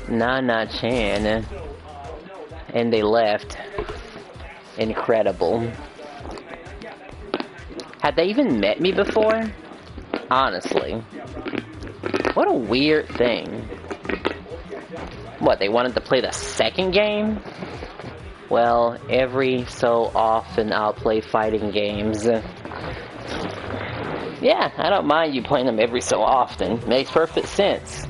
Nana-chan. And they left. Incredible. Had they even met me before? Honestly. What a weird thing. What, they wanted to play the second game? Well, every so often I'll play fighting games. Yeah, I don't mind you playing them every so often. Makes perfect sense.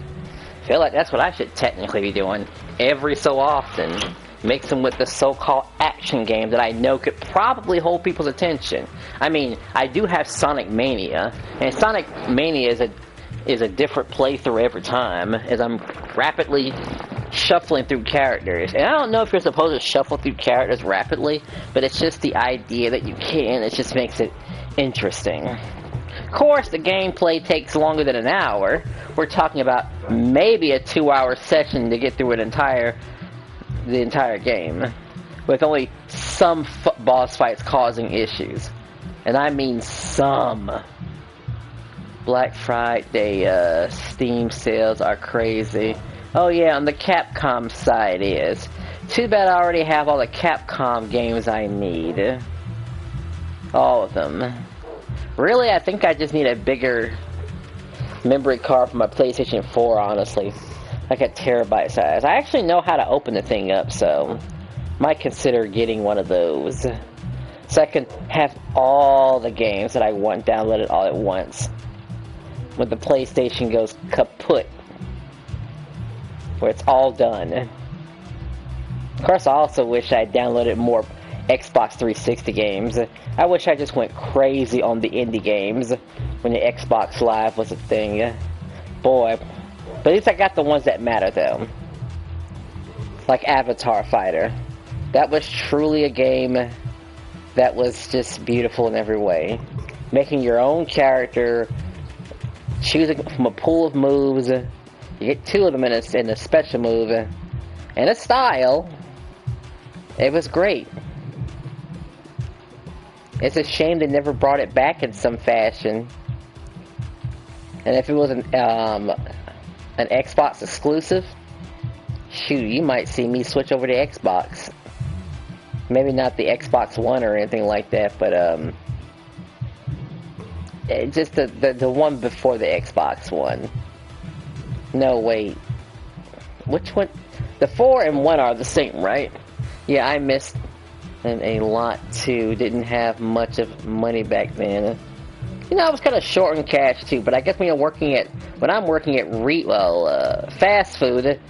Feel like that's what I should technically be doing. Every so often. Mix them with the so-called action game that I know could probably hold people's attention. I mean, I do have Sonic Mania, and Sonic Mania is a different playthrough every time, as I'm rapidly shuffling through characters. And I don't know if you're supposed to shuffle through characters rapidly, but it's just the idea that you can. It just makes it interesting. Of course, the gameplay takes longer than an hour. We're talking about maybe a 2-hour session to get through the entire game, with only some boss fights causing issues. And I mean some. Black Friday Steam sales are crazy. Oh yeah, on the Capcom side is. Too bad I already have all the Capcom games I need. All of them. Really, I think I just need a bigger memory card for my PlayStation 4, honestly. Like a terabyte size. I actually know how to open the thing up, so might consider getting one of those. So I can have all the games that I want downloaded all at once. When the PlayStation goes kaput. Where it's all done. Of course, I also wish I downloaded more Xbox 360 games. I wish I just went crazy on the indie games when the Xbox Live was a thing. Boy. But at least I got the ones that matter, though. Like Avatar Fighter. That was truly a game that was just beautiful in every way. Making your own character, choosing from a pool of moves. You get 2 of them in a special move. And a style. It was great. It's a shame they never brought it back in some fashion. And if it was an Xbox exclusive, shoot, you might see me switch over to Xbox. Maybe not the Xbox One or anything like that, but just the one before the Xbox One. No, wait. Which one? The 4 and 1 are the same, right? Yeah, I missed them a lot too. Didn't have much of money back then. You know, I was kind of short on cash too, but I guess when I'm working at fast food,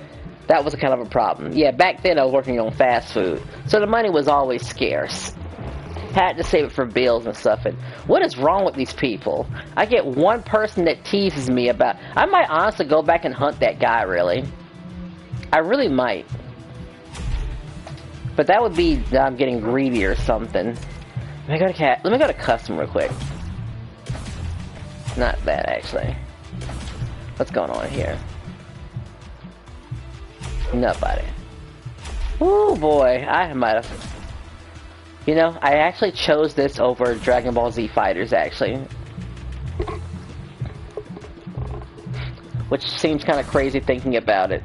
that was kind of a problem. Yeah, back then I was working on fast food, so the money was always scarce. Had to save it for bills and stuff. And what is wrong with these people? I get one person that teases me about. I might honestly go back and hunt that guy. Really, I really might. But that would be that I'm getting greedy or something. Let me go to custom real quick. Not bad, actually. What's going on here? Nobody. Oh boy, I might have... You know, I actually chose this over Dragon Ball Z Fighters, actually. Which seems kind of crazy thinking about it.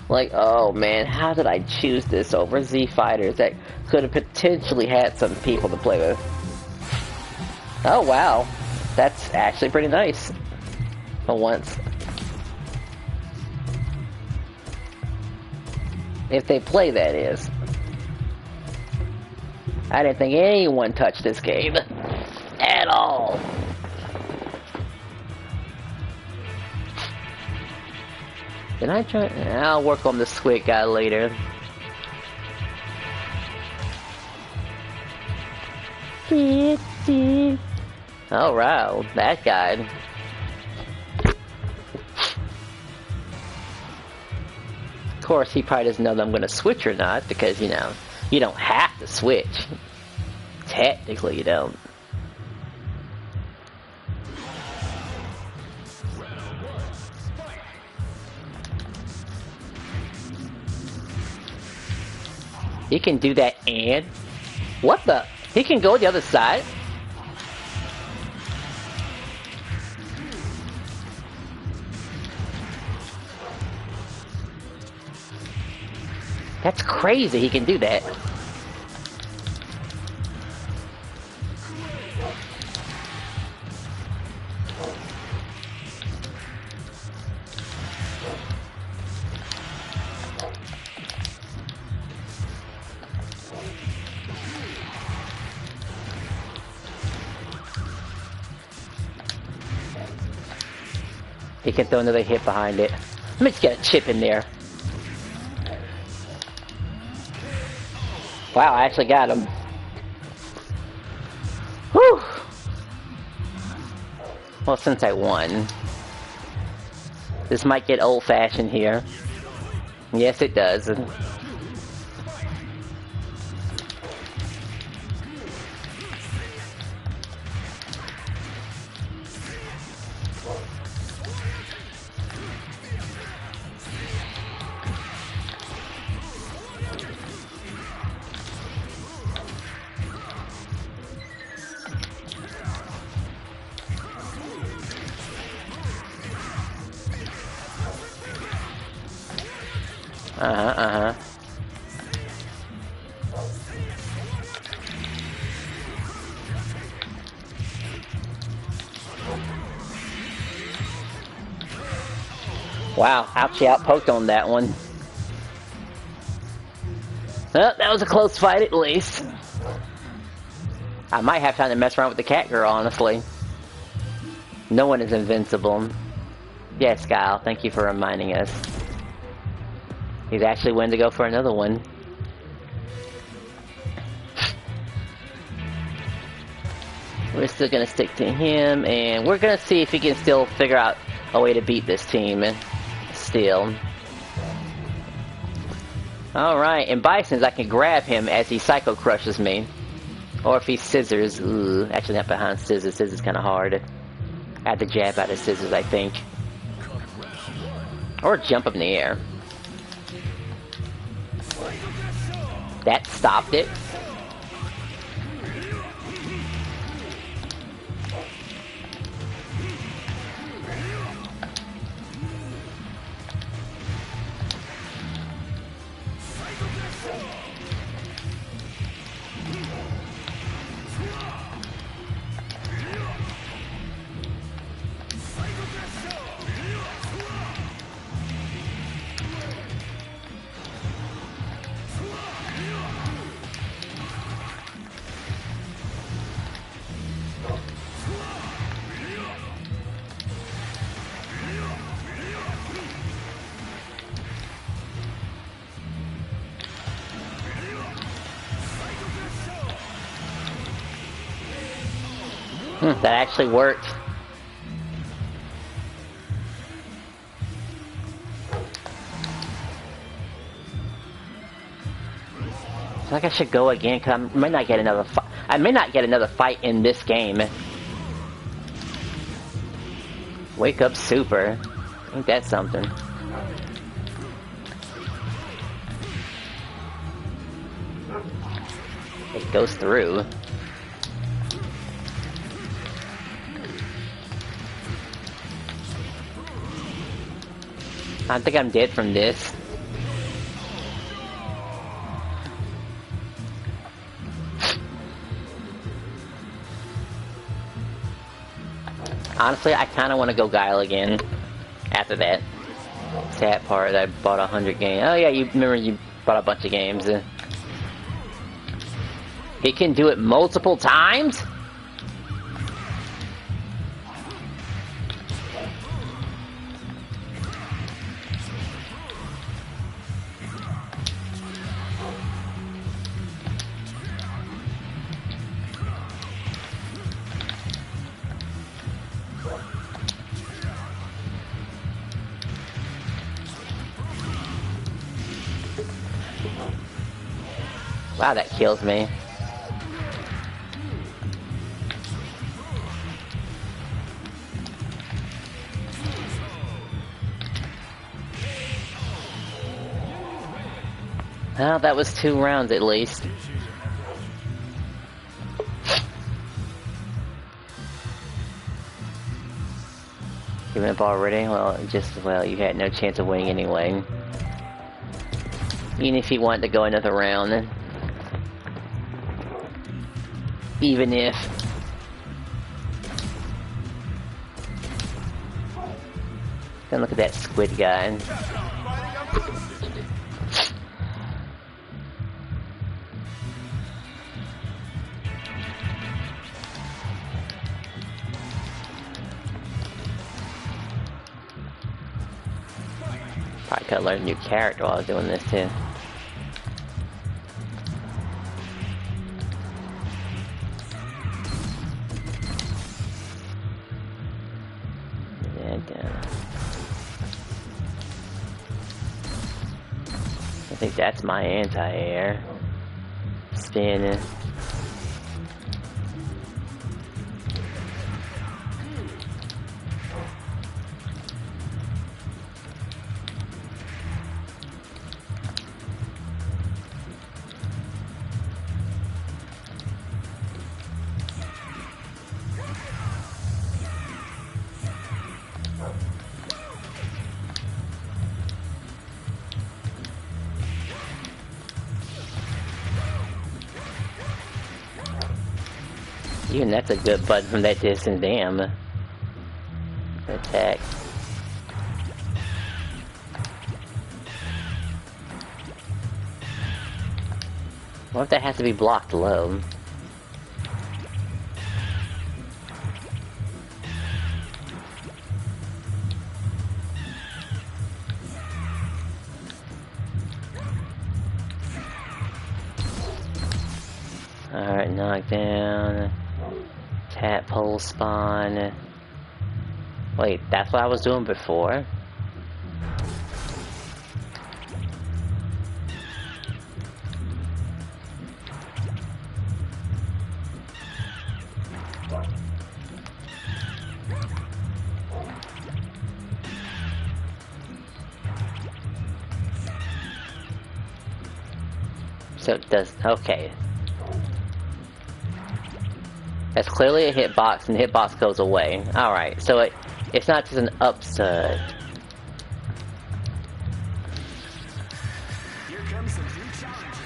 Like, oh man, how did I choose this over Z Fighters that could have potentially had some people to play with? Oh wow. That's actually pretty nice. For once. If they play, that is. I didn't think anyone touched this game. At all. Did I try? I'll work on the squid guy later. Oh wow, that guy. Of course, he probably doesn't know that I'm going to switch or not, because, you know, you don't have to switch. Technically, you don't. He can do that and... What the? He can go the other side? That's crazy he can do that. He can throw another hit behind it. Let me just get a chip in there. Wow, I actually got him. Whew! Well, since I won. This might get old-fashioned here. Yes, it does. Wow, actually outpoked on that one. Well, that was a close fight at least. I might have time to mess around with the cat girl, honestly. No one is invincible. Yes, Kyle, thank you for reminding us. He's actually willing to go for another one. We're still gonna stick to him, and we're gonna see if he can still figure out a way to beat this team. Still. Alright, and Bison's, I can grab him as he psycho crushes me. Or if he scissors. Ooh, actually not behind scissors. Scissors kind of hard. I have to jab out of scissors, I think. Or jump up in the air. That stopped it. That actually worked. I think I should go again, cause I may not get another fight. I may not get another fight in this game. Wake up super. Ain't that something? It goes through. I think I'm dead from this. Honestly, I kind of want to go Guile again. After that sad part, I bought 100 games. Oh yeah, you remember you bought a bunch of games. He can do it multiple times? Wow, that kills me. Well, that was 2 rounds at least. Giving up already? Well, just, well, you had no chance of winning anyway. Even if he wanted to go another round. Even if... Then look at that squid guy. Probably could have learned a new character while I was doing this too. I think that's my anti-air. Spinning. Even that's a good button from that distance, damn. Attack. What if that has to be blocked low? Alright, knockdown. Tadpole spawn. Wait, that's what I was doing before? So it does, okay. That's clearly a hitbox, and the hitbox goes away. Alright, so it's not just an upside. Here comes a new challenger.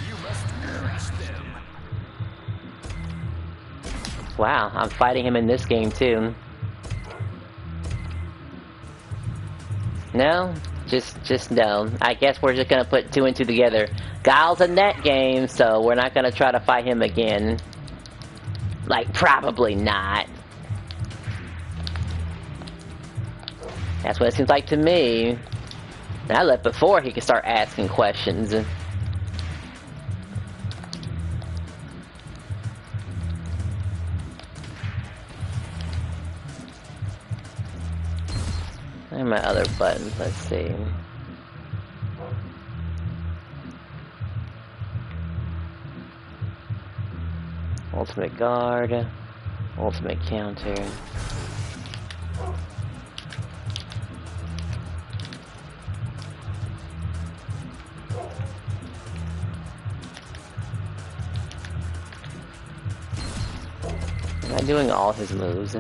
You must crush them. Wow, I'm fighting him in this game too. No? Just no. I guess we're just gonna put two and two together. Guile's in that game, so we're not gonna try to fight him again. Like, probably not. That's what it seems like to me. And I left before he could start asking questions. And my other buttons, let's see. Ultimate guard, ultimate counter. Am I doing all his moves?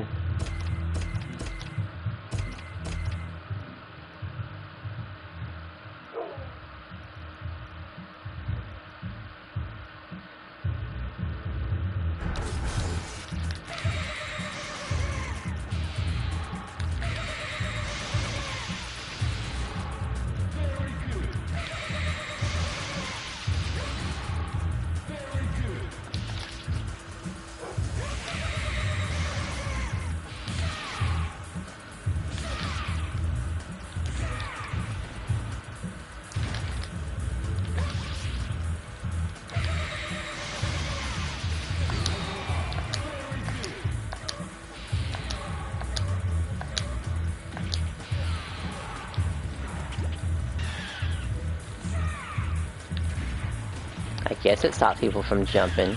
I guess it stopped people from jumping.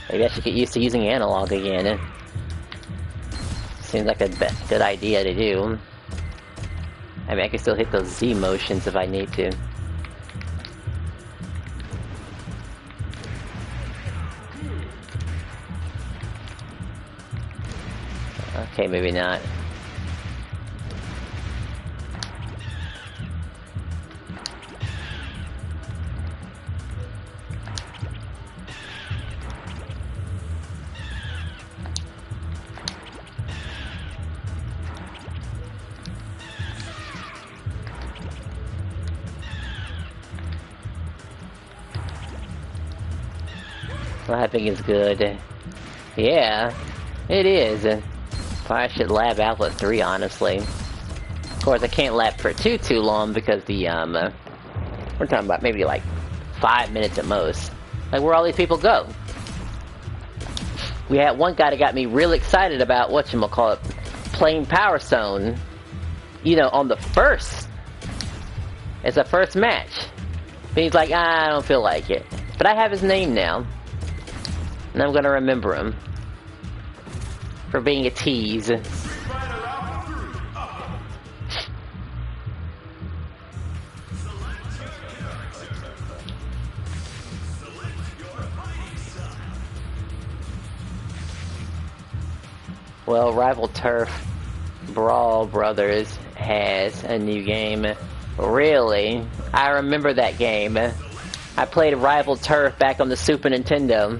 Maybe I should get used to using analog again. Seems like a good idea to do. I mean, I can still hit those Z motions if I need to. Okay, maybe not. Lapping is good. Yeah, it is. Probably should lab outlet 3, honestly. Of course, I can't lap for too long because the, we're talking about maybe like 5 minutes at most. Like, where all these people go? We had one guy that got me real excited about whatchamacallit, playing Power Stone, you know, on the first. It's a first match. But he's like, I don't feel like it. But I have his name now. And I'm gonna remember him. For being a tease. Well, Rival Turf Brawl Brothers has a new game. Really? I remember that game. I played Rival Turf back on the Super Nintendo.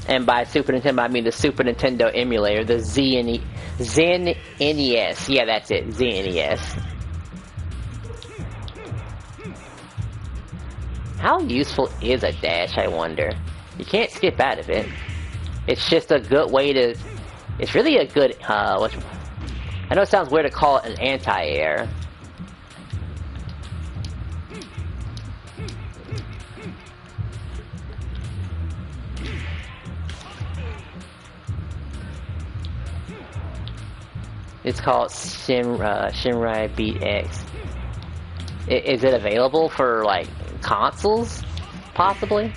And by Super Nintendo, I mean the Super Nintendo emulator, the Zen NES. Yeah, that's it, ZNES. How useful is a dash, I wonder? You can't skip out of it. It's just a good way to... It's really a good... I know it sounds weird to call it an anti-air. It's called Shinrai Beat X. Is it available for, like, consoles? Possibly?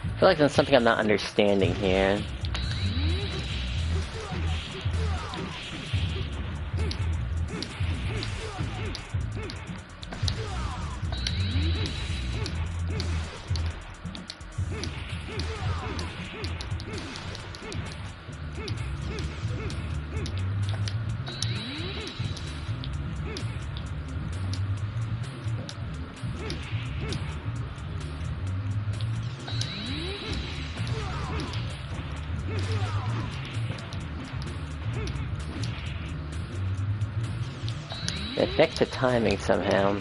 I feel like there's something I'm not understanding here. It affects the timing somehow.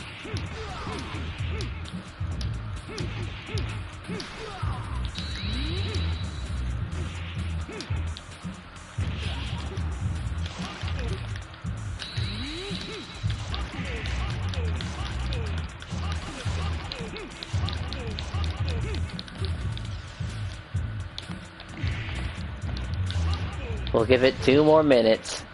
We'll give it 2 more minutes.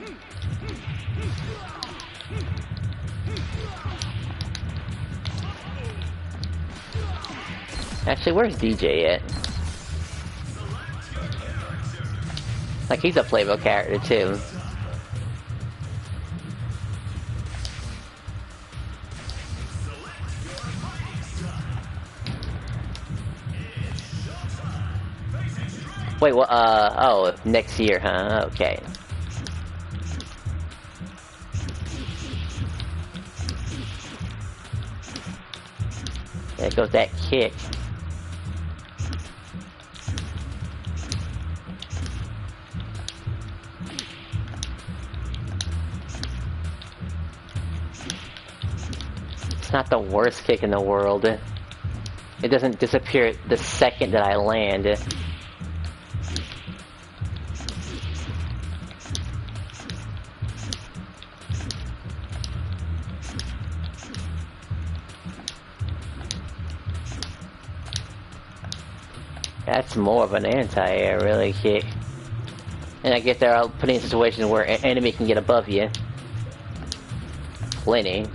Actually, where's DJ at? Like, he's a playable character, too. Wait, what, oh, next year, huh? Okay. There goes that kick. It's not the worst kick in the world. It doesn't disappear the second that I land. That's more of an anti-air, really, kick. And I guess they're putting in situations where an enemy can get above you. Plenty.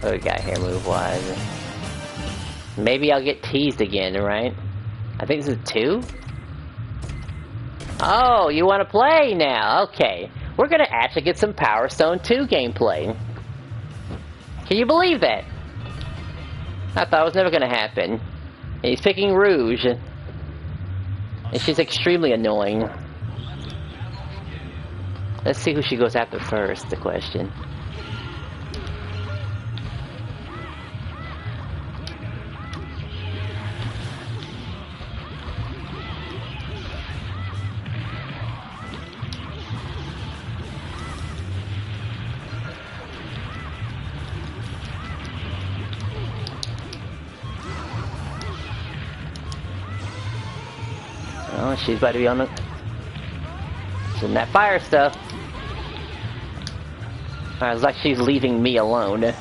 What we got here move-wise? Maybe I'll get teased again, right? I think this is 2? Oh, you want to play now? Okay. We're gonna actually get some Power Stone 2 gameplay. Can you believe that? I thought it was never gonna happen. And he's picking Rouge. And she's extremely annoying. Let's see who she goes after first, the question. Oh, she's about to be on the... She's in that fire stuff. It's like she's leaving me alone.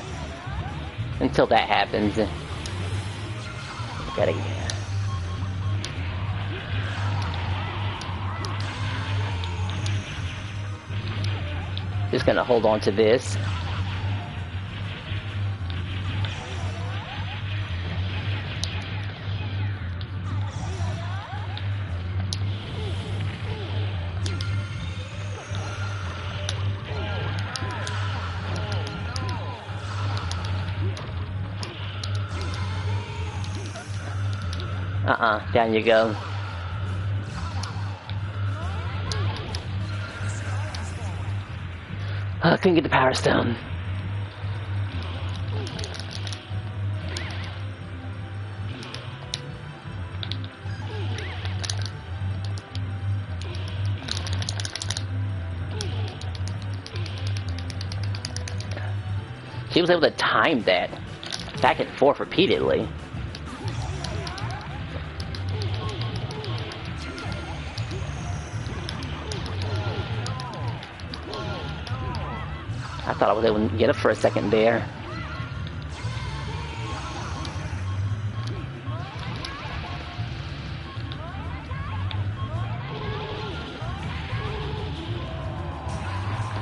Until that happens. Gotta... Just gonna hold on to this. Down you go. Oh, I couldn't get the Power Stone. She was able to time that back and forth repeatedly. I thought I was able to get it for a second there.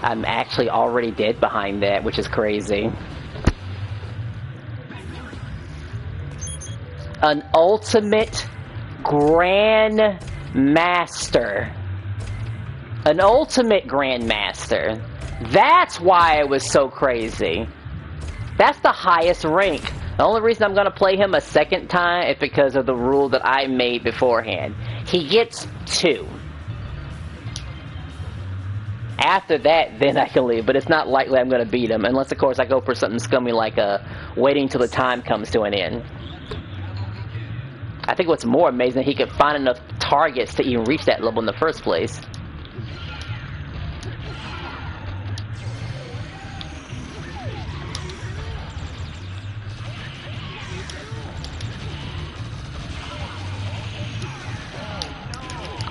I'm actually already dead behind that, which is crazy. An ultimate Grandmaster. An ultimate Grandmaster. That's why it was so crazy. That's the highest rank. The only reason I'm going to play him a second time is because of the rule that I made beforehand. He gets 2. After that, then I can leave, but it's not likely I'm going to beat him, unless, of course, I go for something scummy like waiting till the time comes to an end. I think what's more amazing, he could find enough targets to even reach that level in the first place.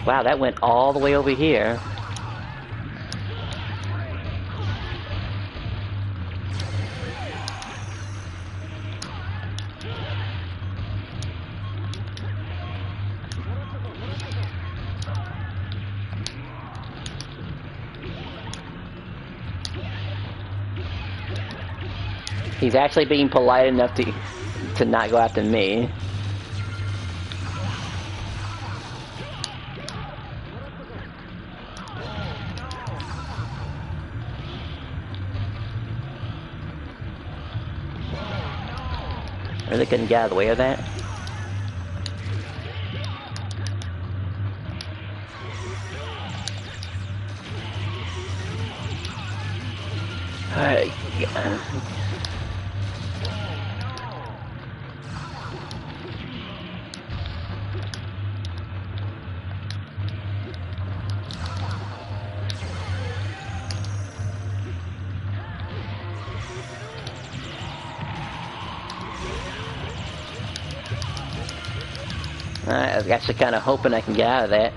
Wow, that went all the way over here. He's actually being polite enough to not go after me. I really couldn't get out of the way of that. Alright. I was actually kind of hoping I can get out of that.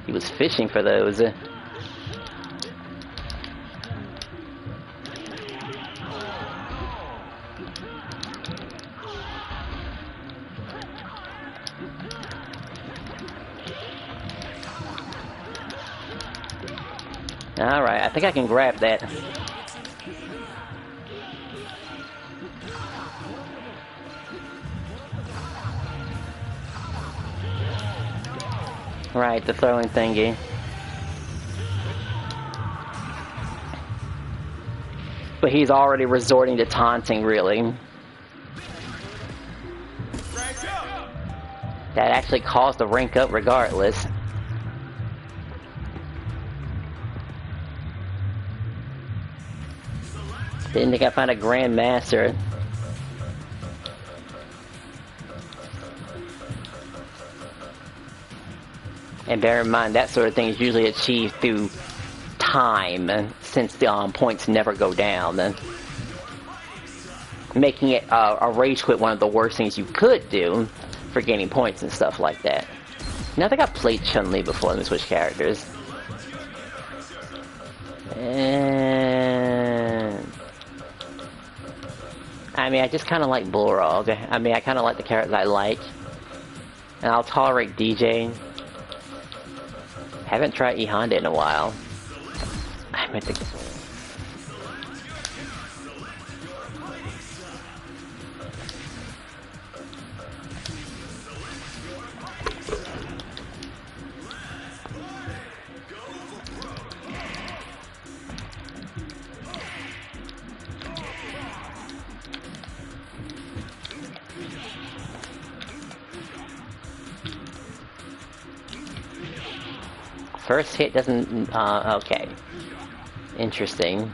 He was fishing for those. Alright, I think I can grab that. Right, the throwing thingy. But he's already resorting to taunting, really. That actually caused the rank up regardless. Didn't think I found a Grandmaster. And bear in mind, that sort of thing is usually achieved through time, since the points never go down. Making it a rage quit one of the worst things you could do for gaining points and stuff like that. Now I think I played Chun-Li before. Let me switch characters. And I mean, I just kind of like Bullrog. I mean, I kind of like the characters I like. And I'll tolerate DJ. Haven't tried E Honda in a while. I meant to. First hit doesn't, okay. Interesting.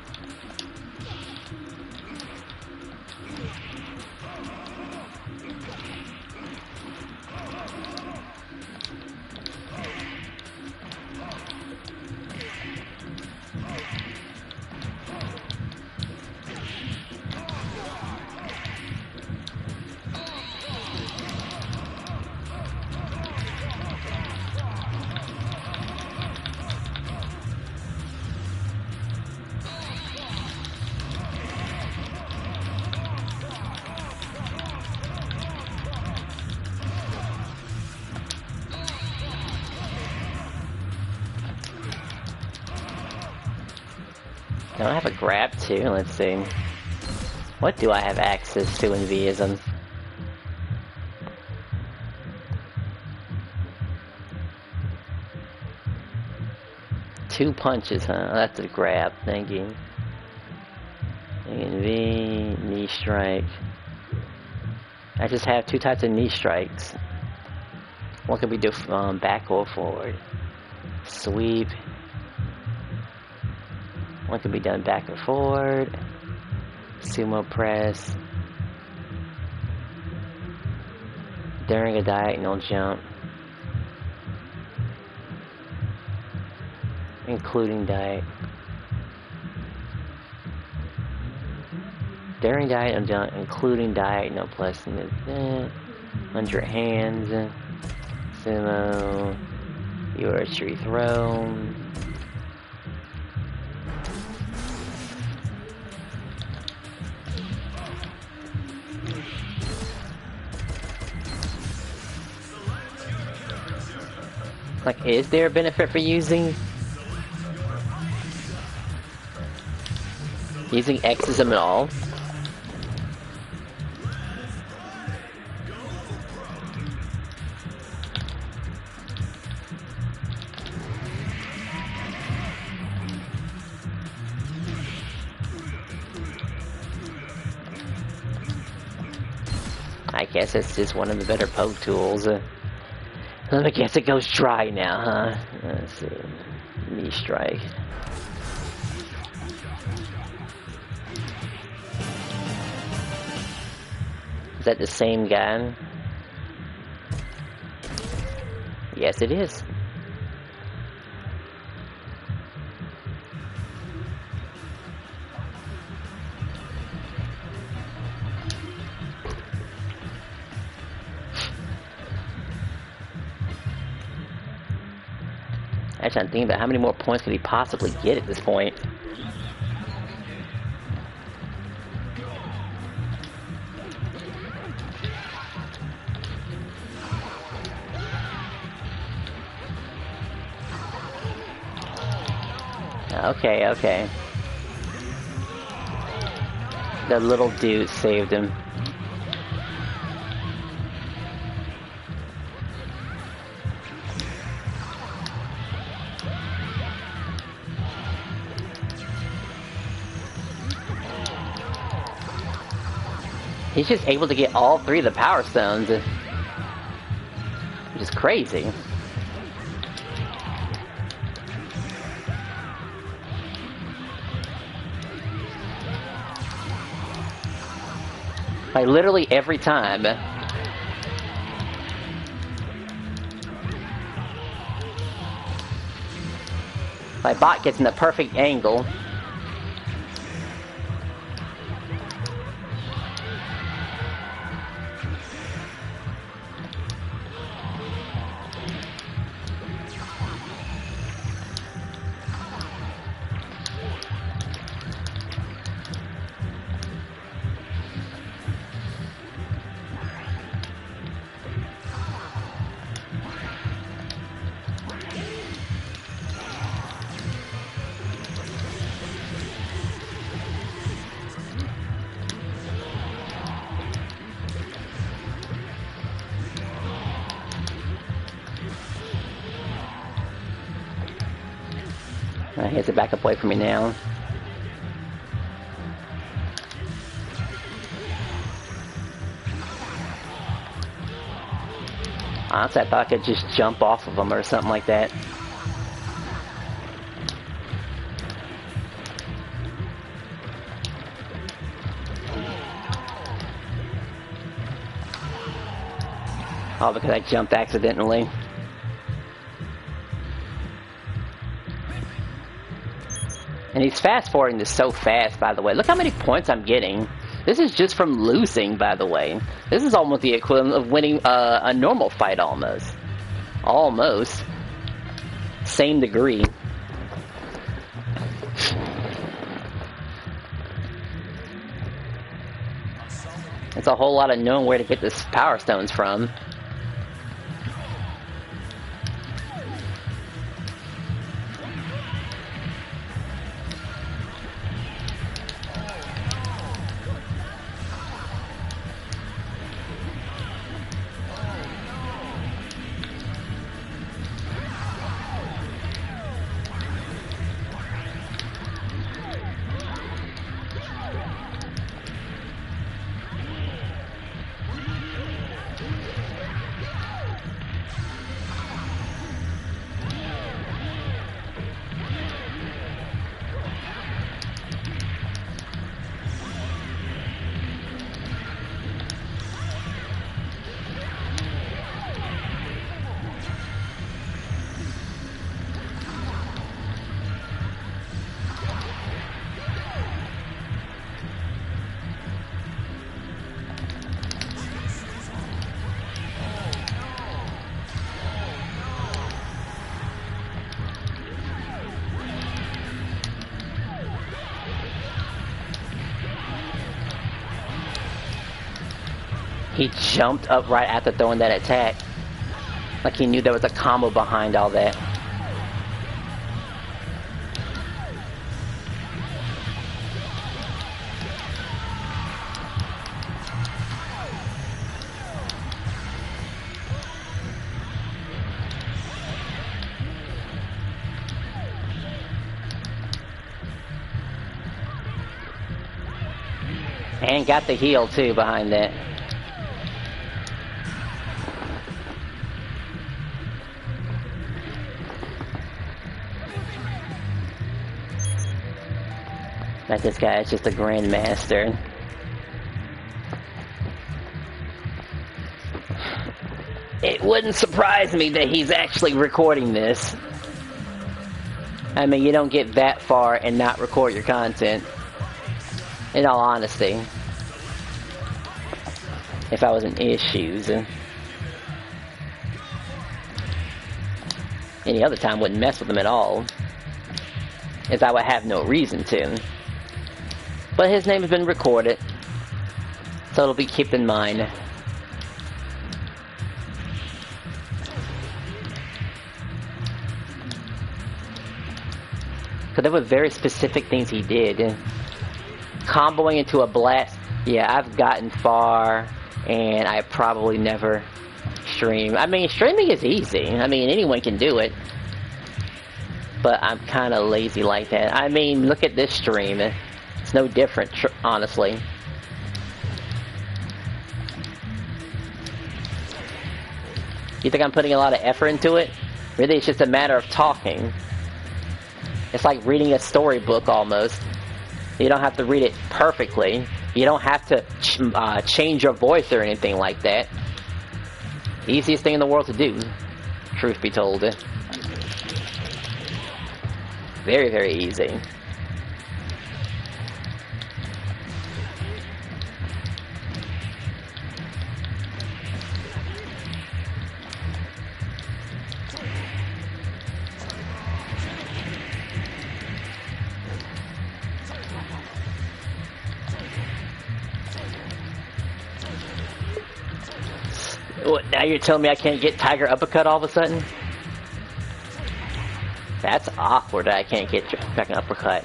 Don't I have a grab too? Let's see. What do I have access to in Vism? Two punches, huh? That's a grab. Thank you. And V, knee strike. I just have two types of knee strikes. What can we do back or forward? Sweep. One can be done back or forward. Sumo press. During a diagonal jump. Including during diagonal jump, including diagonal plus under hands. Sumo. Your archery throw. Like, is there a benefit for using Xism at all? I guess it's just one of the better poke tools. I guess it goes dry now, huh? Let's see. Knee strike. Is that the same guy? Yes, it is. Actually, I'm thinking about how many more points could he possibly get at this point. Okay, okay. The little dude saved him. He's just able to get all three of the power stones, which is crazy. Like, literally every time. My bot gets in the perfect angle. He has to back up away from me now. Honestly, I thought I could just jump off of him or something like that. Oh, because I jumped accidentally. And he's fast-forwarding this so fast, by the way. Look how many points I'm getting. This is just from losing, by the way. This is almost the equivalent of winning a normal fight, almost. Almost. Same degree. It's a whole lot of knowing where to get this power stones from. He jumped up right after throwing that attack. Like he knew there was a combo behind all that. And got the heal too behind that. Like this guy is just a grandmaster. It wouldn't surprise me that he's actually recording this. I mean, you don't get that far and not record your content. In all honesty. If I was in his shoes. Any other time wouldn't mess with him at all. As I would have no reason to. But his name has been recorded, so it'll be kept in mind. But there were very specific things he did. Comboing into a blast, yeah, I've gotten far, and I probably never stream. I mean, streaming is easy. I mean, anyone can do it. But I'm kind of lazy like that. I mean, look at this stream. It's no different, honestly. You think I'm putting a lot of effort into it? Really, it's just a matter of talking. It's like reading a storybook almost. You don't have to read it perfectly. You don't have to change your voice or anything like that. Easiest thing in the world to do, truth be told. Very, very easy. What, now you're telling me I can't get Tiger Uppercut all of a sudden? That's awkward that I can't get Dragon Uppercut.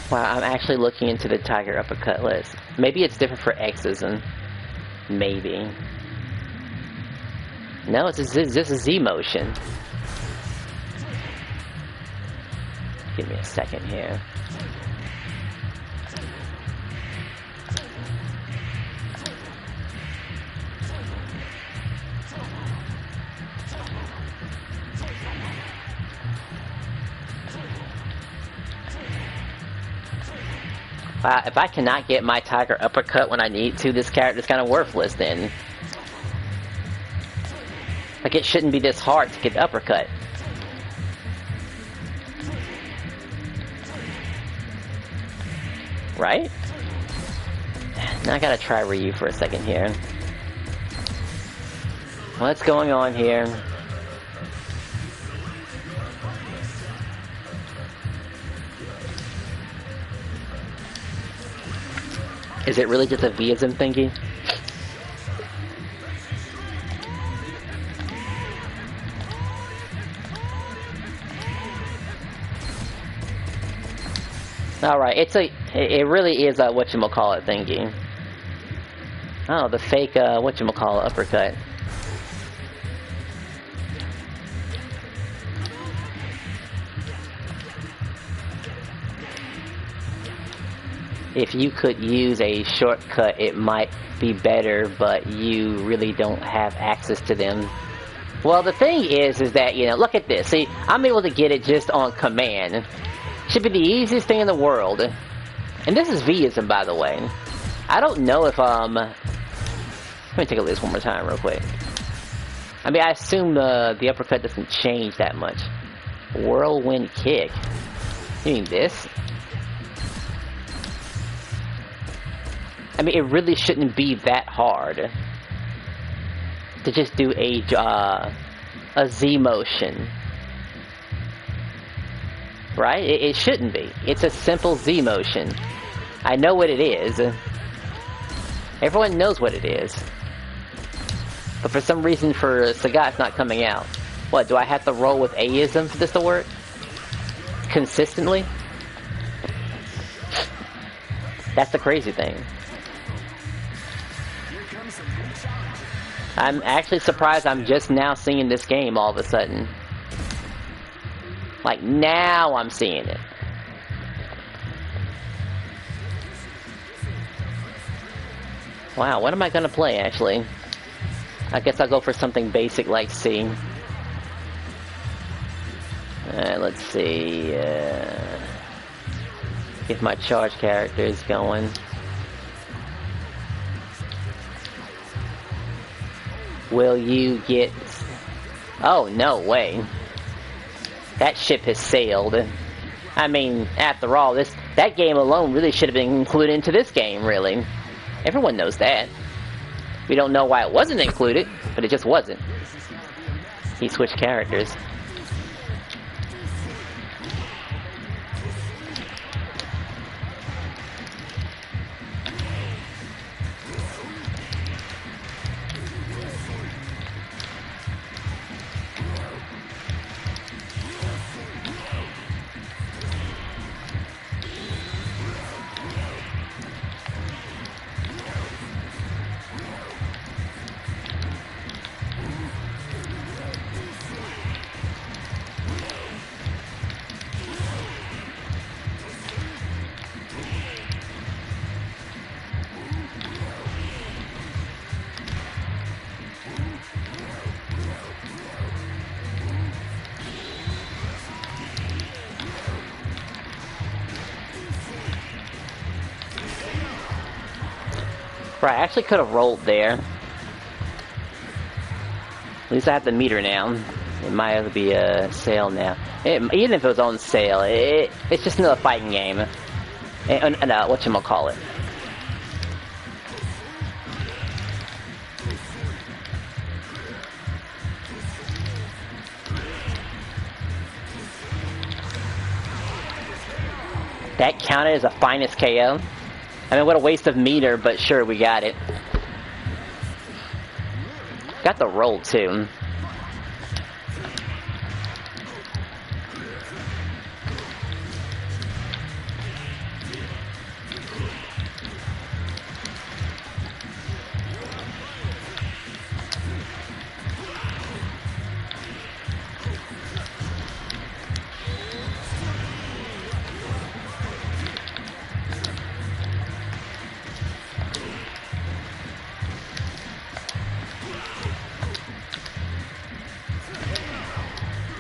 Wow, I'm actually looking into the Tiger Uppercut list. Maybe it's different for X's and maybe. No, it's just a Z motion. Give me a second here. Wow, if I cannot get my Tiger Uppercut when I need to, this character's kind of worthless then. Like, it shouldn't be this hard to get the uppercut. Right? Now I gotta try Ryu for a second here. What's going on here? Is it really just a Vism thingy? Alright, it really is a whatchamacallit thingy. Oh, the fake whatchamacallit uppercut. If you could use a shortcut, it might be better, but you really don't have access to them. Well, the thing is that, you know, look at this. See, I'm able to get it just on command. Should be the easiest thing in the world. And this is Vism, by the way. I don't know if, let me take a look at this one more time real quick. I mean, I assume the uppercut doesn't change that much. Whirlwind kick. You mean this? I mean, it really shouldn't be that hard to just do a Z motion. Right? It shouldn't be. It's a simple Z motion. I know what it is. Everyone knows what it is. But for some reason, for Sagat, it's not coming out. What, do I have to roll with Aism for this to work? Consistently? That's the crazy thing. I'm actually surprised I'm just now seeing this game all of a sudden. Like, now I'm seeing it. Wow, what am I gonna play, actually? I guess I'll go for something basic like C. Let's see, if my charge character is going. Will you get... Oh, no way. That ship has sailed. I mean, after all, that game alone really should have been included into this game, really. Everyone knows that. We don't know why it wasn't included, but it just wasn't. He switched characters. Right, I actually could have rolled there. At least I have the meter now. It might have to be a sale now. Even if it was on sale, it's just another fighting game. Whatchamacallit. That counted as a finest KO. I mean, what a waste of meter, but sure, we got it. Got the roll, too.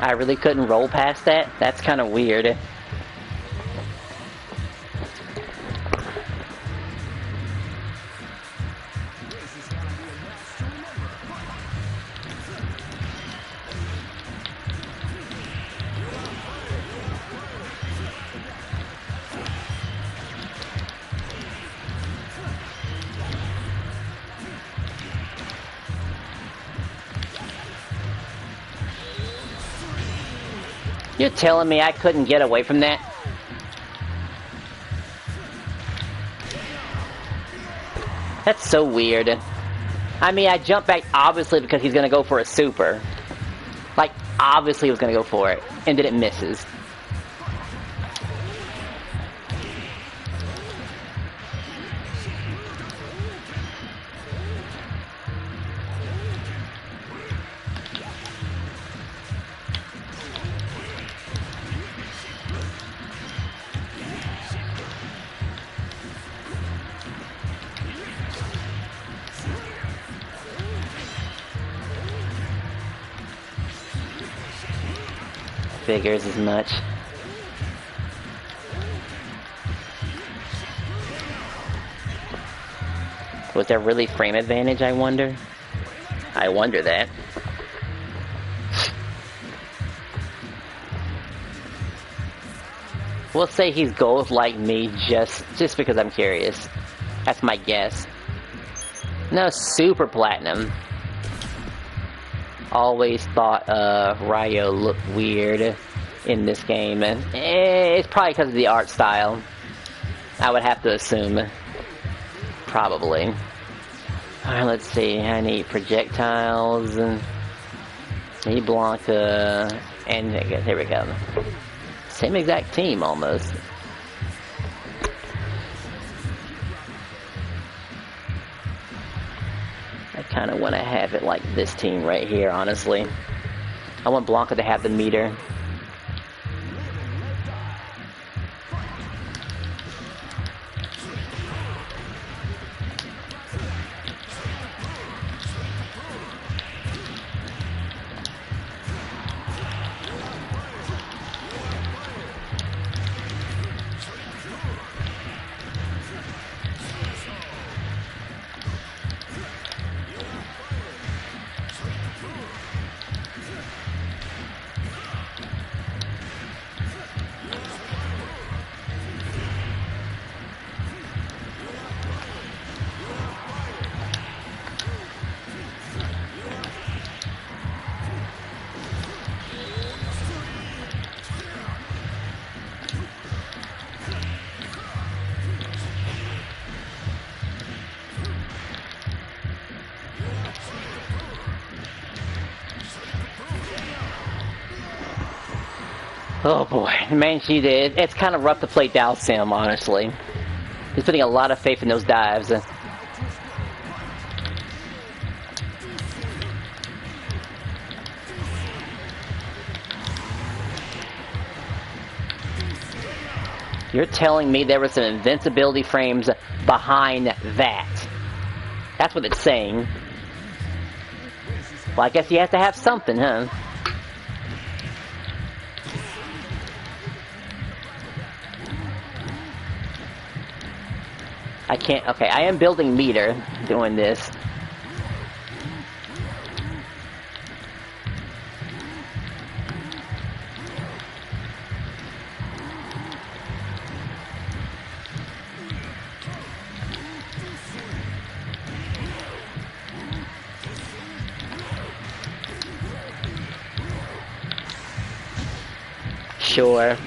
I really couldn't roll past that? That's kind of weird. You're telling me I couldn't get away from that? That's so weird. I mean, I jumped back obviously because he's gonna go for a super. Like, obviously he was gonna go for it. And then it misses. Figures as much. Was there really frame advantage, I wonder? I wonder that. We'll say he's gold like me just because I'm curious. That's my guess. No, super platinum. Always thought Ryo looked weird in this game. It's probably because of the art style. I would have to assume. Probably. Alright, let's see. I need projectiles. Need Blanca. And here we go. Same exact team almost. I kind of want to have it like this team right here, honestly. I want Blanca to have the meter. Oh boy, man, it's kind of rough to play Dalsim, honestly. He's putting a lot of faith in those dives. You're telling me there were some invincibility frames behind that. That's what it's saying. Well, I guess he has to have something, huh? I can't... Okay, I am building meter doing this. Sure.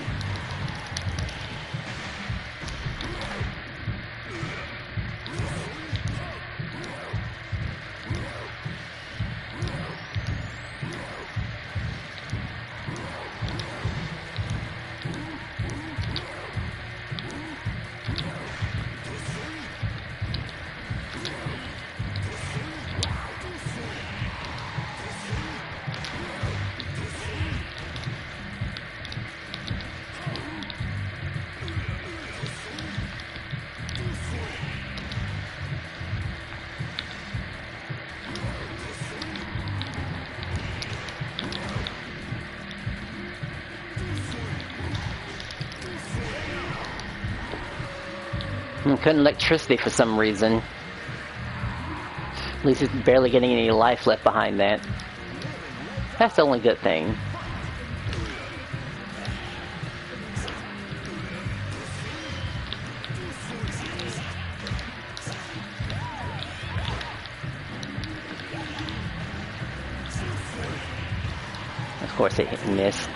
Couldn't electricity for some reason. At least he's barely getting any life left behind that. That's the only good thing. Of course it hit and miss.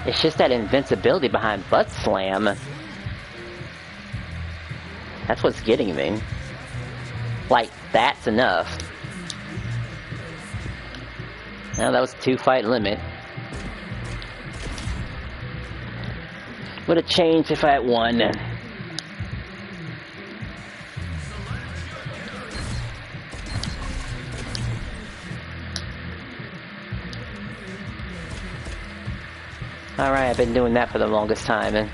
It's just that invincibility behind Butt Slam. That's what's getting me. Like, that's enough. Now that was 2-fight limit. Would have changed if I had won. Alright, I've been doing that for the longest time. And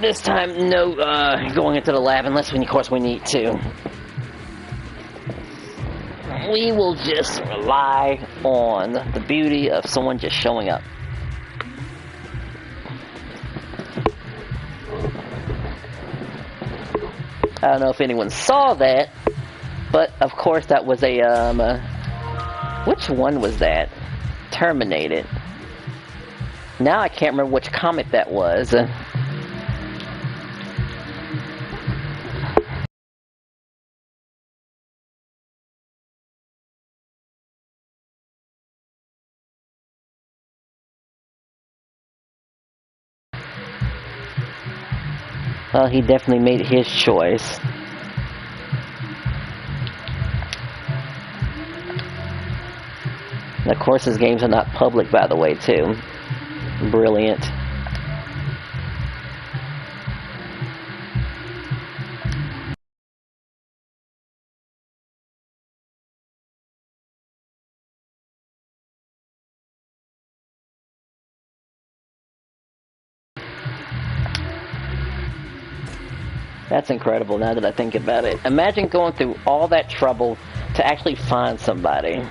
this time, no going into the lab unless, of course, we need to. We will just rely on the beauty of someone just showing up. I don't know if anyone saw that, but of course that was a, which one was that? Terminated. Now I can't remember which comic that was. Well, he definitely made his choice. And of course, his games are not public, by the way, too. Brilliant. That's incredible now that I think about it. Imagine going through all that trouble to actually find somebody.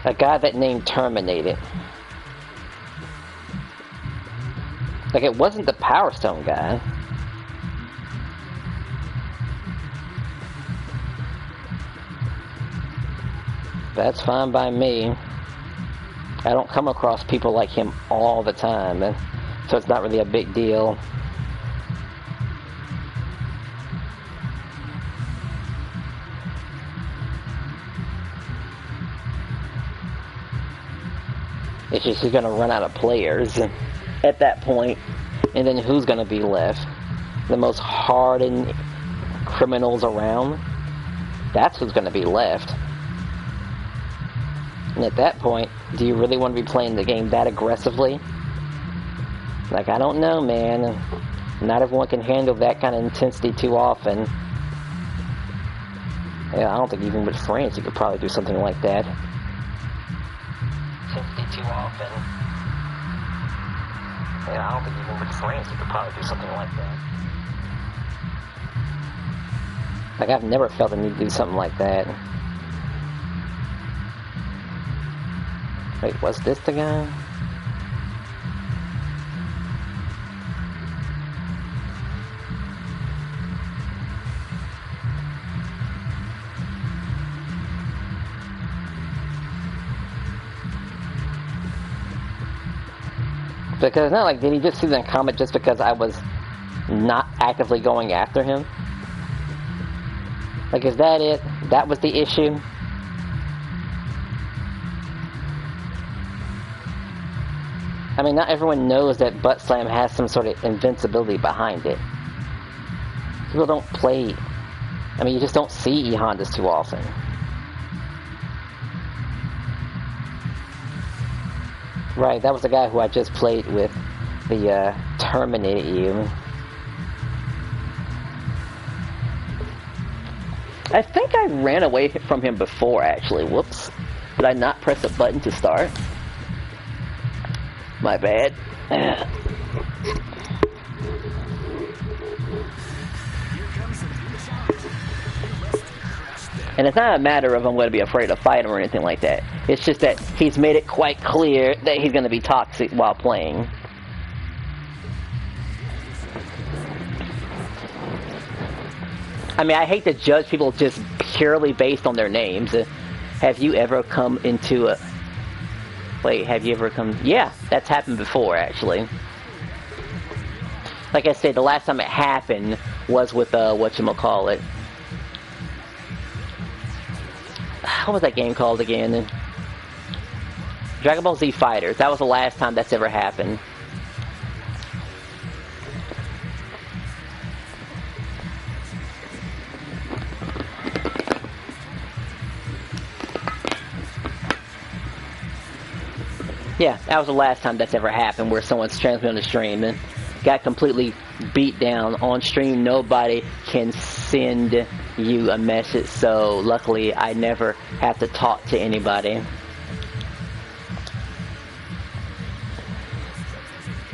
A guy that named Terminated. Like, it wasn't the Power Stone guy. That's fine by me. I don't come across people like him all the time, so it's not really a big deal. It's just he's going to run out of players at that point, and then who's going to be left? The most hardened criminals around? That's who's going to be left. And at that point, do you really want to be playing the game that aggressively? Like, I don't know, man. Not everyone can handle that kind of intensity too often. Yeah, I don't think even with friends you could probably do something like that. Intensity too often. Yeah, I don't think even with friends you could probably do something like that. Like, I've never felt the need to do something like that. Wait, was this the guy? Because it's not like, did he just see the comment just because I was not actively going after him? Like, is that it? That was the issue? I mean, not everyone knows that Butt Slam has some sort of invincibility behind it. People don't play... I mean, you just don't see E-Hondas too often. Right, that was the guy who I just played with. The, Terminated You. I think I ran away from him before, actually. Whoops. Did I not press a button to start? My bad. And it's not a matter of I'm going to be afraid to fight him or anything like that. It's just that he's made it quite clear that he's going to be toxic while playing. I mean, I hate to judge people just purely based on their names. Have you ever come into a... Wait, have you ever come... Yeah, that's happened before, actually. Like I said, the last time it happened was with, whatchamacallit. What was that game called again? Dragon Ball Z Fighters. That was the last time that's ever happened. Yeah, that was the last time that's ever happened where someone's transmitting on the stream and got completely beat down on stream. Nobody can send you a message, so luckily I never have to talk to anybody.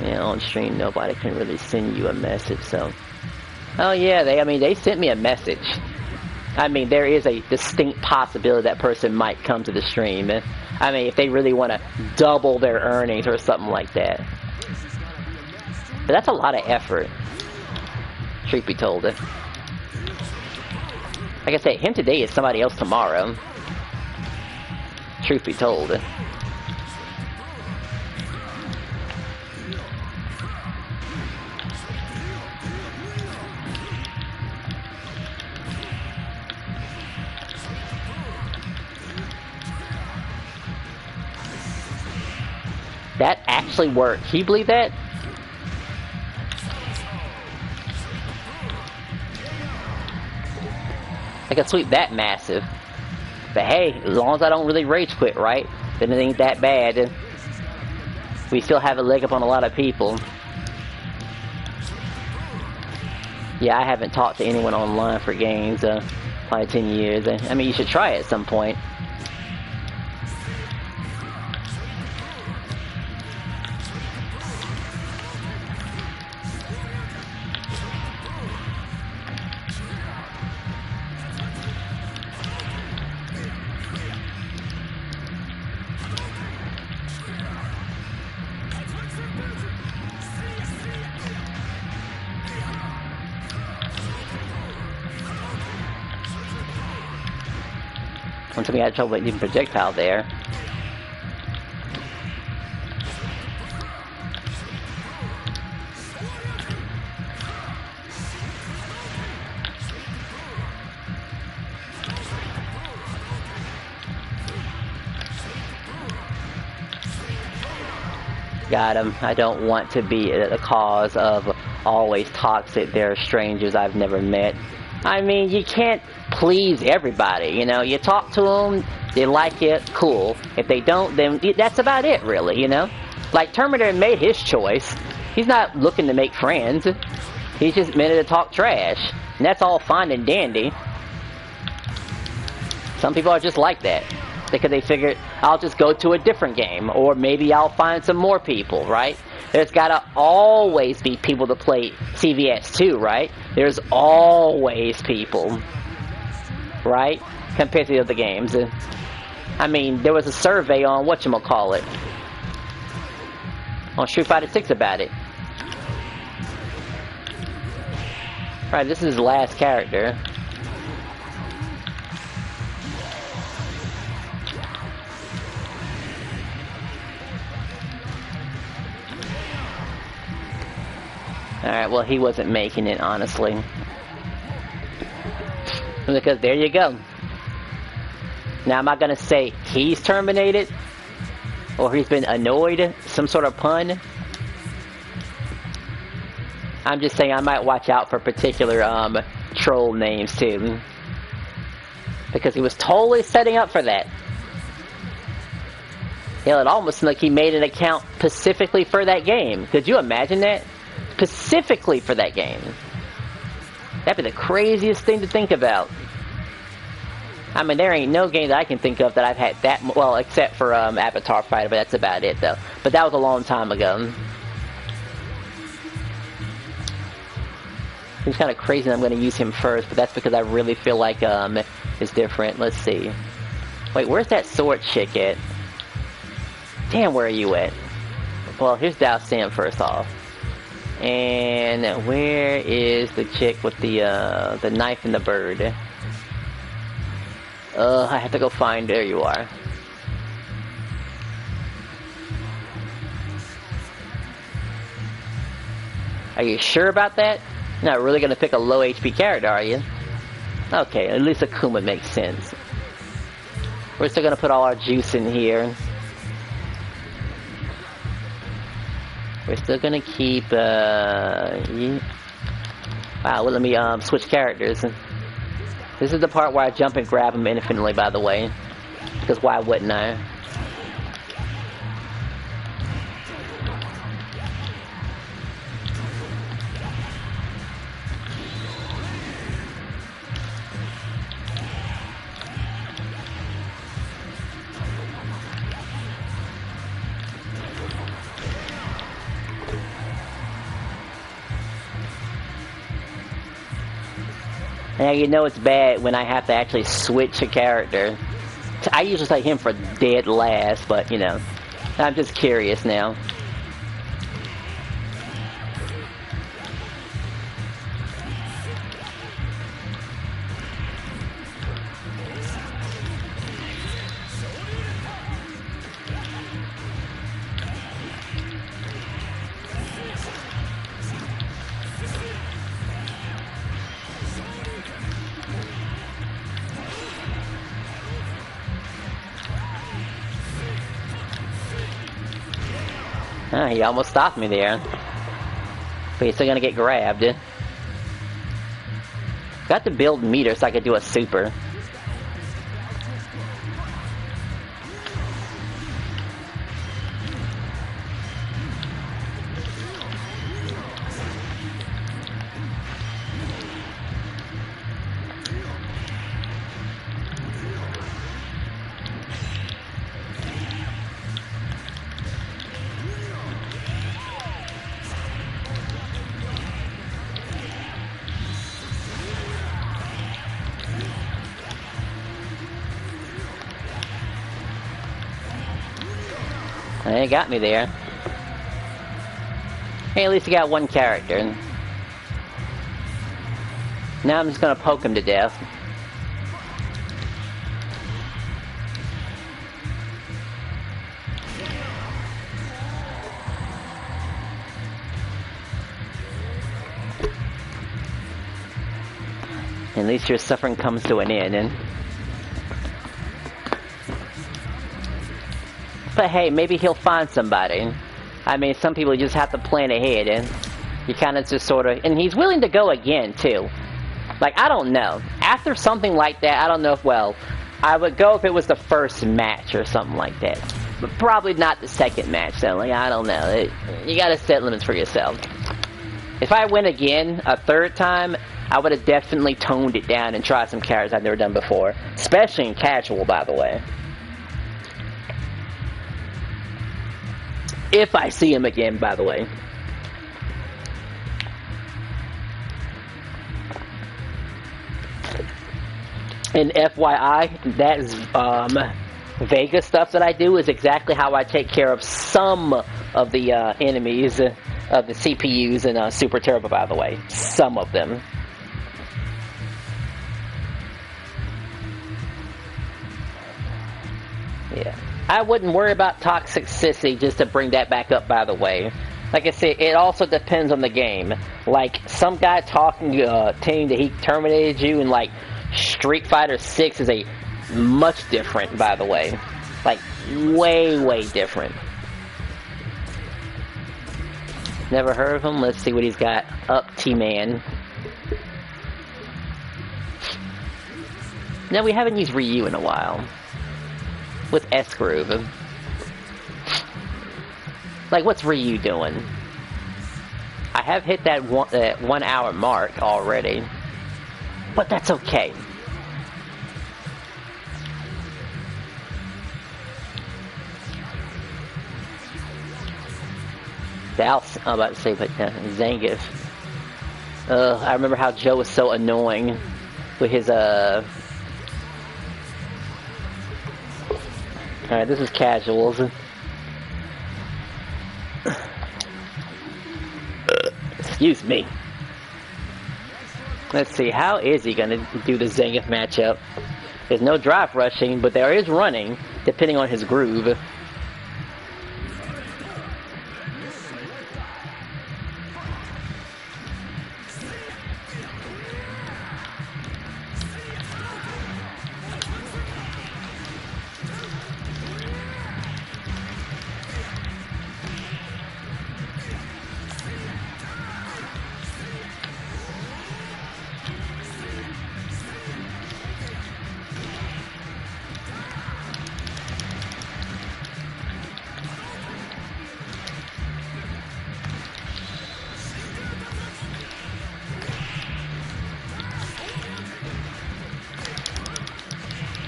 Yeah, on stream nobody can really send you a message, so... Oh yeah, they sent me a message. I mean, there is a distinct possibility that person might come to the stream. I mean, if they really want to double their earnings or something like that. But that's a lot of effort. Truth be told. Like I said, him today is somebody else tomorrow. Truth be told. That actually worked. Can you believe that? I can sweep that massive. But hey, as long as I don't really rage quit, right? Then it ain't that bad. We still have a leg up on a lot of people. Yeah, I haven't talked to anyone online for games, probably 10 years. I mean, you should try it at some point. Until we had trouble with even projectile there. Got him. I don't want to be the cause of always toxic. They're strangers I've never met. I mean, you can't please everybody, you know? You talk to them, they like it, cool. If they don't, then that's about it, really, you know? Like, Terminator made his choice. He's not looking to make friends. He's just meant to talk trash. And that's all fine and dandy. Some people are just like that. Because they figure, I'll just go to a different game. Or maybe I'll find some more people, right? There's gotta always be people to play CVS too, right? There's always people. Right? Compared to the other games. I mean, there was a survey on whatchamacallit. On Street Fighter 6 about it. Right, this is his last character. Alright, well, he wasn't making it, honestly. Because there you go. Now, am I gonna say he's terminated? Or he's been annoyed? Some sort of pun? I'm just saying I might watch out for particular, troll names, too. Because he was totally setting up for that. Hell, it almost seemed like he made an account specifically for that game. Could you imagine that? Specifically for that game. That'd be the craziest thing to think about. I mean, there ain't no game that I can think of that I've had that... Well, except for Avatar Fighter, but that's about it, though. But that was a long time ago. It's kind of crazy that I'm going to use him first, but that's because I really feel like it's different. Let's see. Wait, where's that sword chick at? Damn, where are you at? Well, here's Dao Sam first off. And where is the chick with the knife and the bird? I have to go find... There you are. Are you sure about that? You're not really gonna pick a low HP character, are you? Okay, at least Akuma makes sense. We're still gonna put all our juice in here. We're still gonna keep, yeah. Wow, well, let me, switch characters. This is the part where I jump and grab him infinitely, by the way. Because why wouldn't I? Now you know it's bad when I have to actually switch a character. I usually take him for dead last, but you know, I'm just curious now. Ah, he almost stopped me there. But he's still gonna get grabbed. Got to build meter so I could do a super. He got me there. Hey, at least he got one character. Now I'm just gonna poke him to death. At least your suffering comes to an end, and... But hey, maybe he'll find somebody. I mean, some people just have to plan ahead, and you kind of just sort of... And he's willing to go again, too. Like, I don't know. After something like that, I don't know if, well, I would go if it was the first match or something like that. But probably not the second match, though. Like, I don't know. You gotta set limits for yourself. If I went again a third time, I would have definitely toned it down and tried some characters I've never done before. Especially in casual, by the way. If I see him again, by the way. And FYI, that is, Vega stuff that I do is exactly how I take care of some of the enemies of the CPUs in Super Turbo, by the way. Some of them. Yeah. I wouldn't worry about toxicity, just to bring that back up, by the way. Like I said, it also depends on the game. Like, some guy talking to a team that he terminated you in, like, Street Fighter 6 is a much different, by the way. Like, way, way different. Never heard of him? Let's see what he's got up, T-Man. No, we haven't used Ryu in a while. With S-Groove. Like, what's Ryu doing? I have hit that 1 hour mark already. But that's okay. I'm about to say, but Zangief. I remember how Joe was so annoying with his, Alright, this is casuals. Excuse me. Let's see, how is he gonna do the Zangief matchup? There's no drive rushing, but there is running, depending on his groove.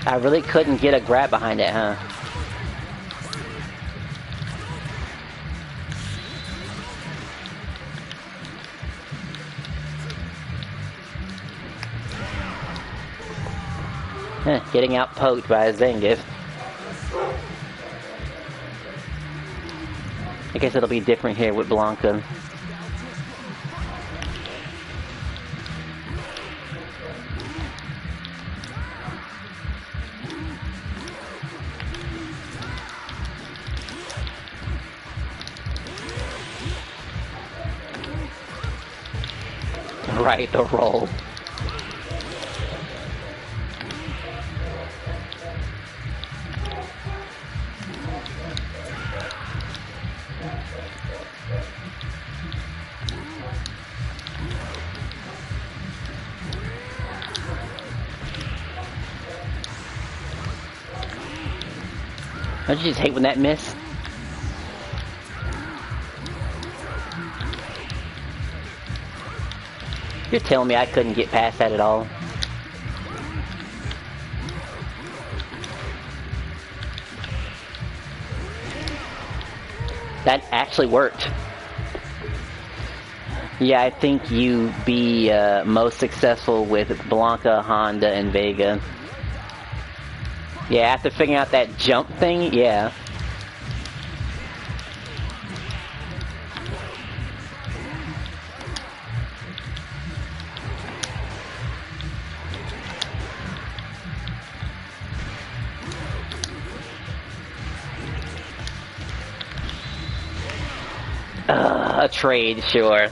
I really couldn't get a grab behind it, huh? Getting out poked by a Zangief. I guess it'll be different here with Blanca. Right, the roll. Don't you just hate when that miss? You're telling me I couldn't get past that at all? That actually worked. Yeah, I think you be most successful with Blanca, Honda, and Vega. Yeah, after figuring out that jump thing, yeah. A trade, sure.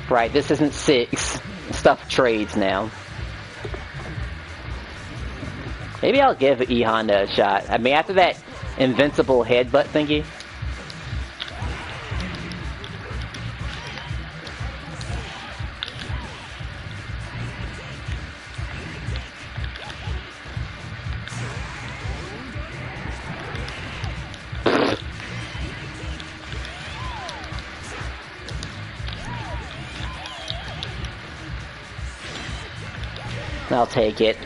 Right, this isn't 6. Stuff trades now. Maybe I'll give E Honda a shot. I mean, after that invincible headbutt thingy. I'll take it.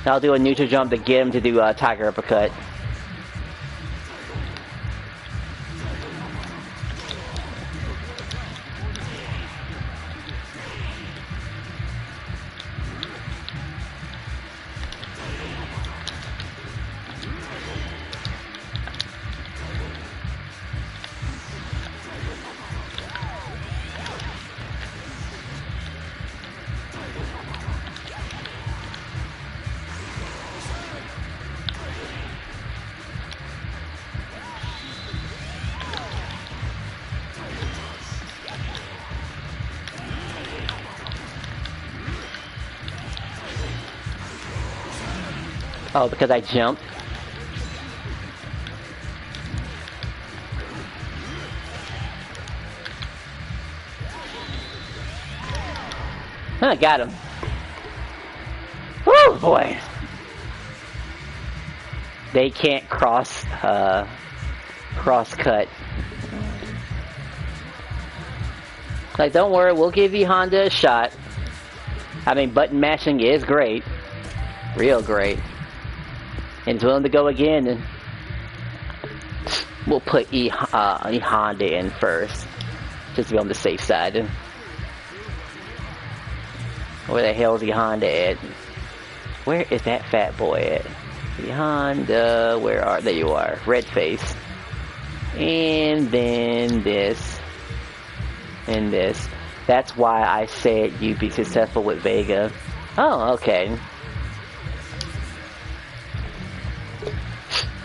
I'll do a neutral jump to get him to do a tiger uppercut. Oh, because I jumped. I got him. Woo, boy. They can't cross cut. Like, don't worry, we'll give you Honda a shot. I mean, button mashing is great. Real great. And it's willing to go again, and we'll put Honda in first, just to be on the safe side. Where the hell is Honda at? Where is that fat boy at? Honda, where are there? You are, red face, and then this, and this. That's why I said you'd be successful with Vega. Oh, okay.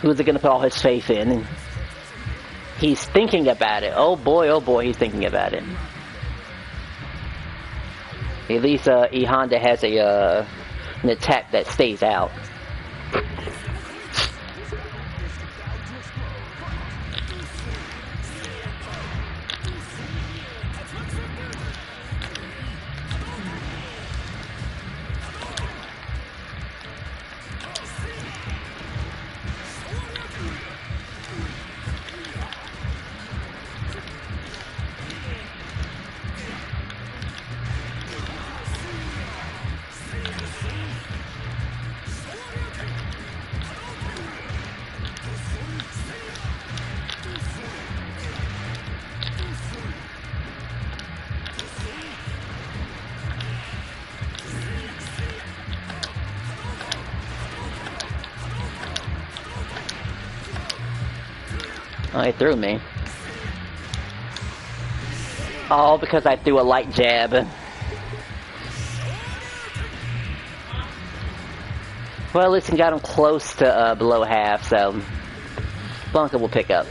Who's it gonna put all his faith in? He's thinking about it. Oh boy, he's thinking about it. At least E Honda has an attack that stays out. Oh, he threw me. All because I threw a light jab. Well, at least he got him close to below half, so Blanca will pick up.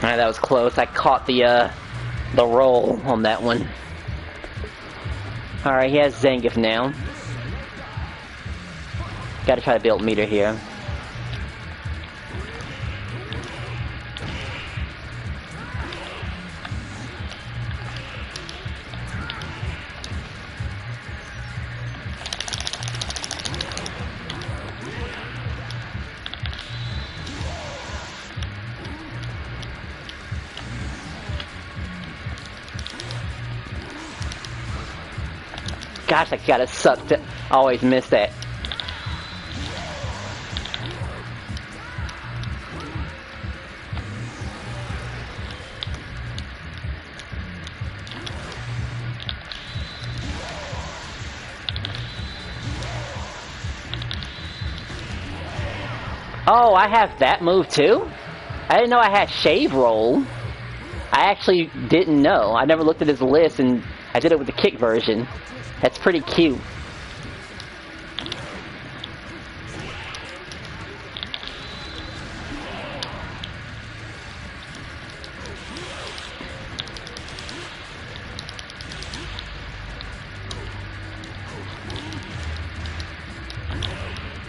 Alright, that was close. I caught the roll on that one. Alright, he has Zangief now. Gotta try to build meter here. Gosh, I gotta suck to always miss that. Oh, I have that move too? I didn't know I had Shave Roll. I actually didn't know. I never looked at his list, and I did it with the kick version. That's pretty cute.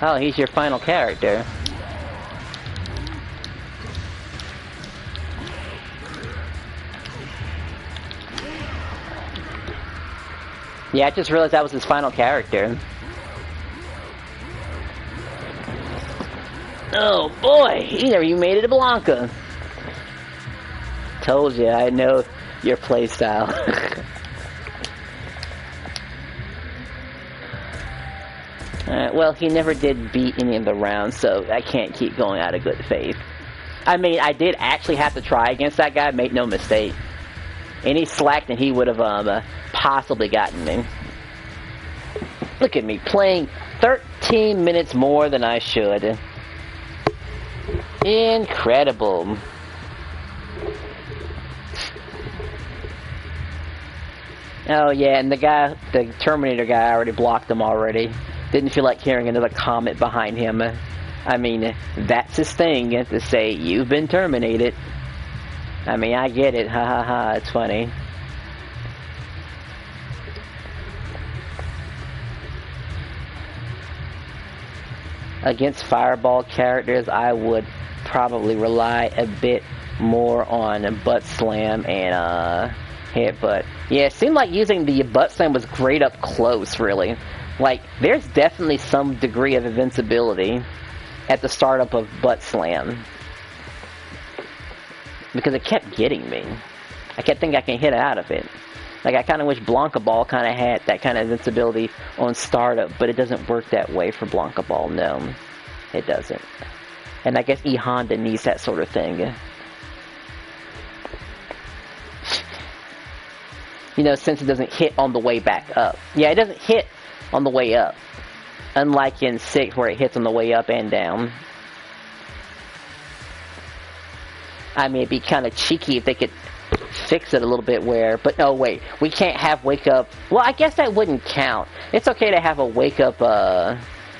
Oh, he's your final character. Yeah, I just realized that was his final character. Oh boy, either you made it to Blanca. Told you, I know your playstyle. Alright, well, he never did beat any of the rounds, so I can't keep going out of good faith. I mean, I did actually have to try against that guy, make no mistake. Any slack that he would have possibly gotten me. Look at me, playing 13 minutes more than I should. Incredible. Oh yeah, and the Terminator guy, I already blocked him already. Didn't feel like hearing another comment behind him. I mean, that's his thing, to say, you've been terminated. I mean, I get it, ha ha ha, it's funny. Against Fireball characters, I would probably rely a bit more on Butt Slam and Headbutt. Yeah, it seemed like using the Butt Slam was great up close, really. Like, there's definitely some degree of invincibility at the startup of Butt Slam. Because it kept getting me. I kept thinking I can hit out of it. Like, I kind of wish Blanca Ball kind of had that kind of invincibility on startup, but it doesn't work that way for Blanca Ball, no. It doesn't. And I guess E-Honda needs that sort of thing. You know, since it doesn't hit on the way back up. Yeah, it doesn't hit on the way up. Unlike in 6, where it hits on the way up and down. I mean, it'd be kind of cheeky if they could fix it a little bit where... But no, wait. We can't have wake up... Well, I guess that wouldn't count. It's okay to have a wake up,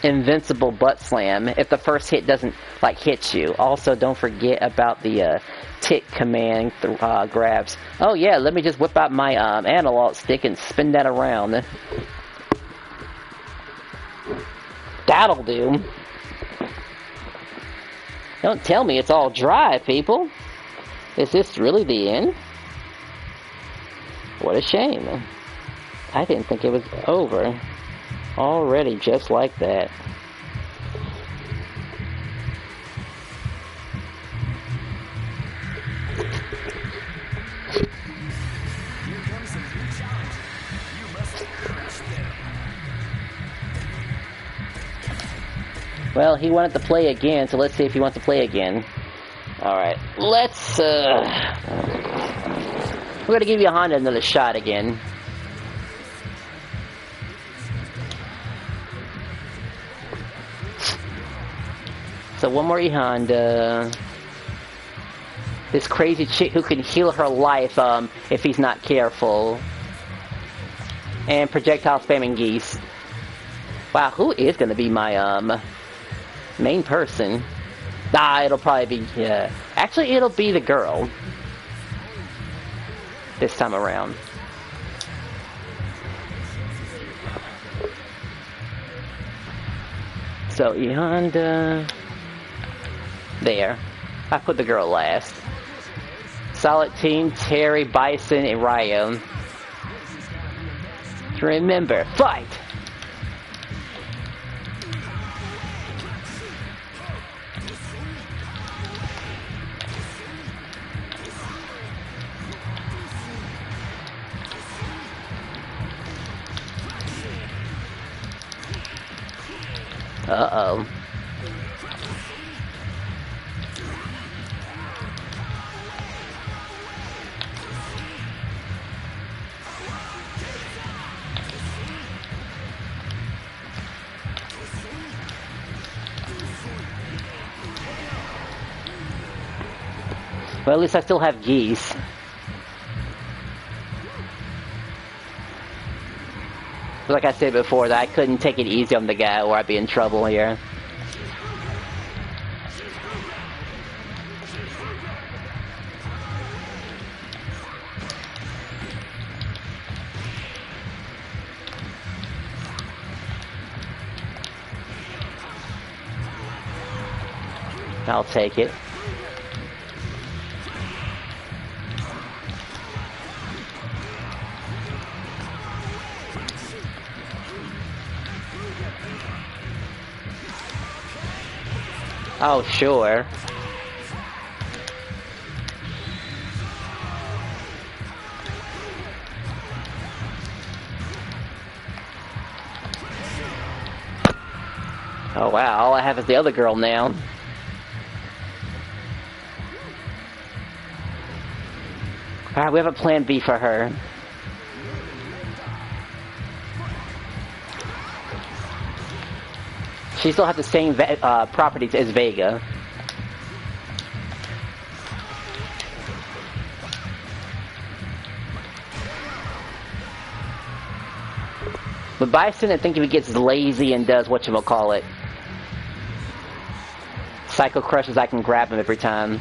invincible butt slam if the first hit doesn't, like, hit you. Also, don't forget about the, tick command grabs. Oh, yeah, let me just whip out my, analog stick and spin that around. That'll do. Don't tell me it's all dry, people. Is this really the end? What a shame. I didn't think it was over. Already just like that. Here comes a new challenge. You must crush them. Well, he wanted to play again, so let's see if he wants to play again. Alright, let's, we're gonna give you a Honda another shot again. So one more E-Honda. This crazy chick who can heal her life, if he's not careful. And projectile spamming geese. Wow, who is gonna be my, main person? Ah, it'll probably be, actually, it'll be the girl. This time around. So, E-Honda... There. I put the girl last. Solid team, Terry, Bison, and Ryo. Remember, fight! Uh-oh. Well, at least I still have geese. Like I said before, that I couldn't take it easy on the guy or I'd be in trouble here. I'll take it. Oh, sure. Oh, wow. All I have is the other girl now. Alright, we have a plan B for her. She still has the same properties as Vega. But Bison, I think if he gets lazy and does whatchamacallit, Psycho Crushes, I can grab him every time.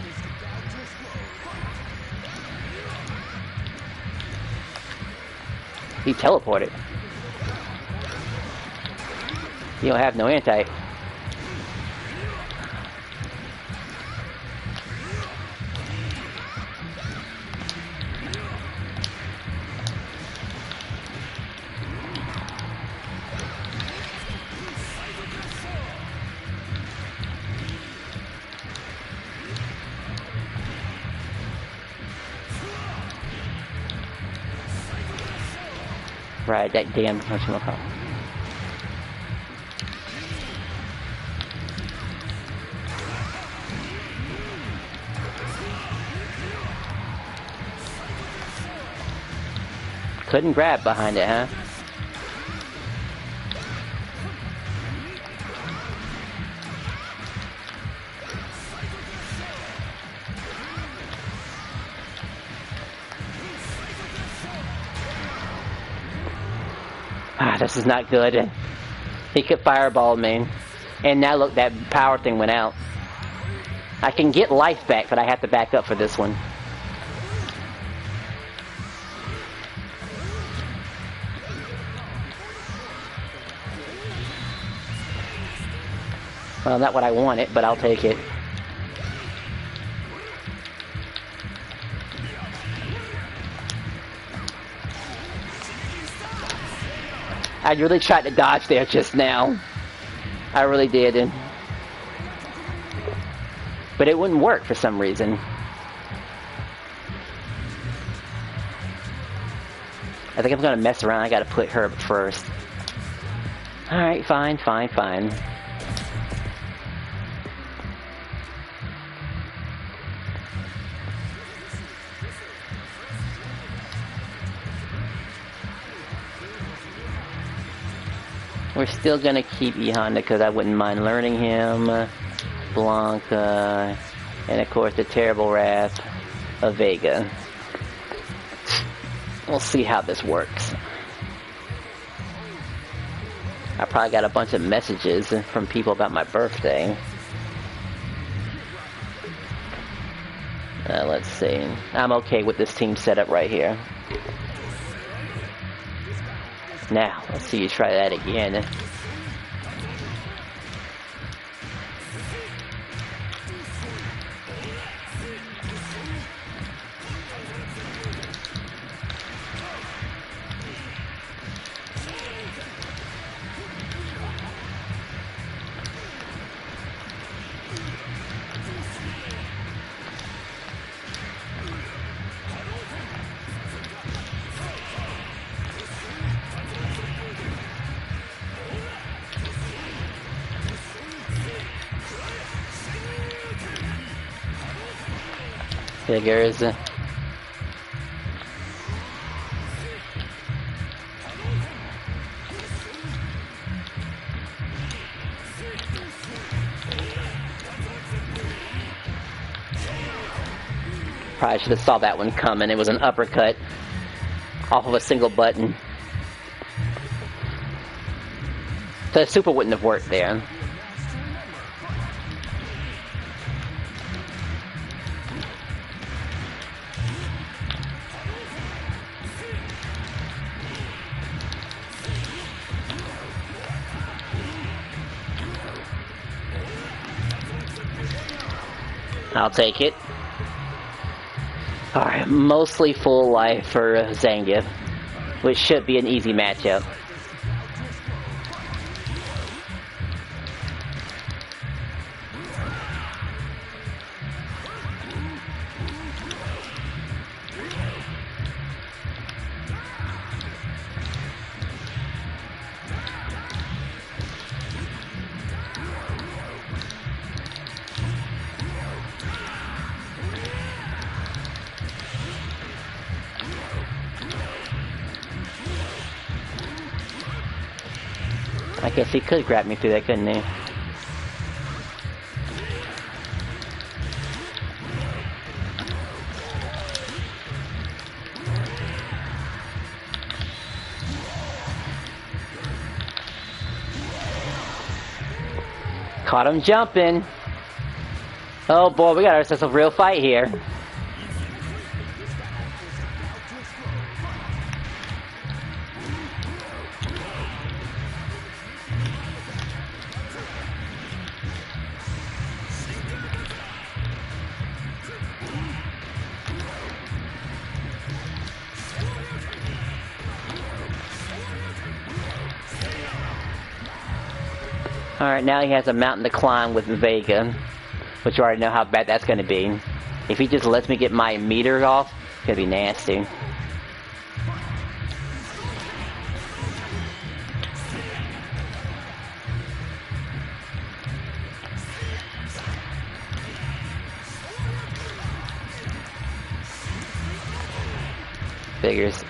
He teleported. You don't have no anti. Right, that damn whatchamacallit. Couldn't grab behind it, huh? Ah, this is not good. He could fireball me. And now look, that power thing went out. I can get life back, but I have to back up for this one. Well, not what I wanted, but I'll take it. I really tried to dodge there just now. I really did. But it wouldn't work for some reason. I think I'm gonna mess around. I gotta put her up first. Alright, fine. We're still gonna keep E Honda because I wouldn't mind learning him. Blanca, and of course the terrible wrath of Vega. We'll see how this works. I probably got a bunch of messages from people about my birthday. Let's see. I'm okay with this team setup right here. Now, let's see you try that again. Figures. Probably should have saw that one coming. It was an uppercut off of a single button. The super wouldn't have worked there. I'll take it. Alright, mostly full life for Zangief, which should be an easy matchup. I guess he could grab me through that, couldn't he? Caught him jumping. Oh boy, we got ourselves a real fight here. Alright, now he has a mountain to climb with Vega, which you already know how bad that's going to be. If he just lets me get my meter off, it's going to be nasty. Figures.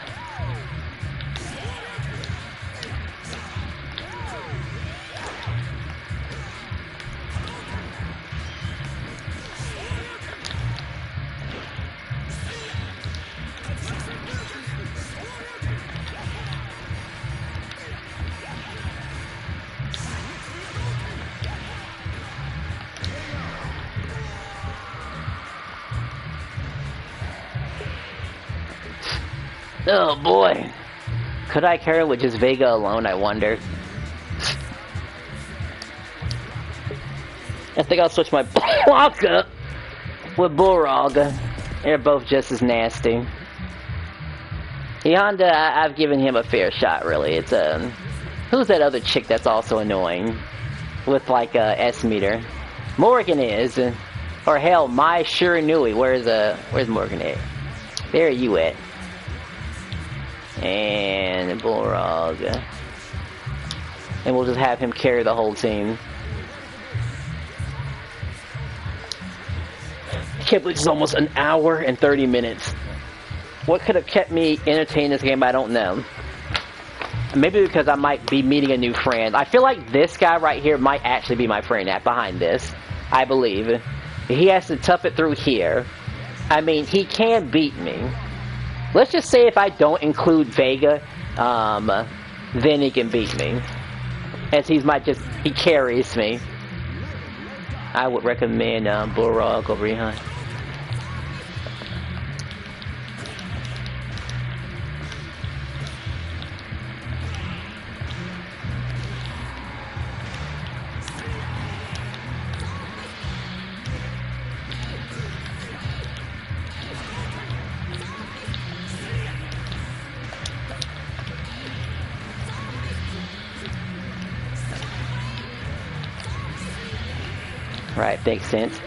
Oh boy. Could I carry with just Vega alone, I wonder? I think I'll switch my Blanca with Bullrog. They're both just as nasty. Honda, I've given him a fair shot, really. It's who's that other chick that's also annoying? With like a S meter. Morgan is. Or hell, my Shiranui. Where's Morgan at? There you at. And Bullrog. And we'll just have him carry the whole team. I can't believe it's almost an hour and 30 minutes. What could have kept me entertained this game, I don't know. Maybe because I might be meeting a new friend. I feel like this guy right here might actually be my friend behind this. I believe. He has to tough it through here. I mean, he can beat me. Let's just say if I don't include Vega, then he can beat me. As he carries me. I would recommend Bullrog over behind. Right, makes sense.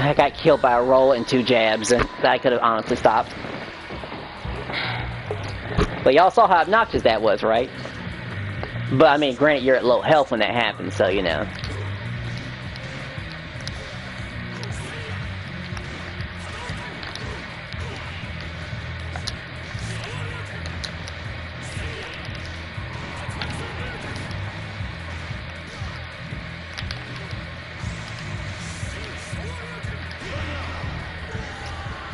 I got killed by a roll and 2 jabs that I could have honestly stopped. But y'all saw how obnoxious that was, right? But I mean, granted, you're at low health when that happens, so you know.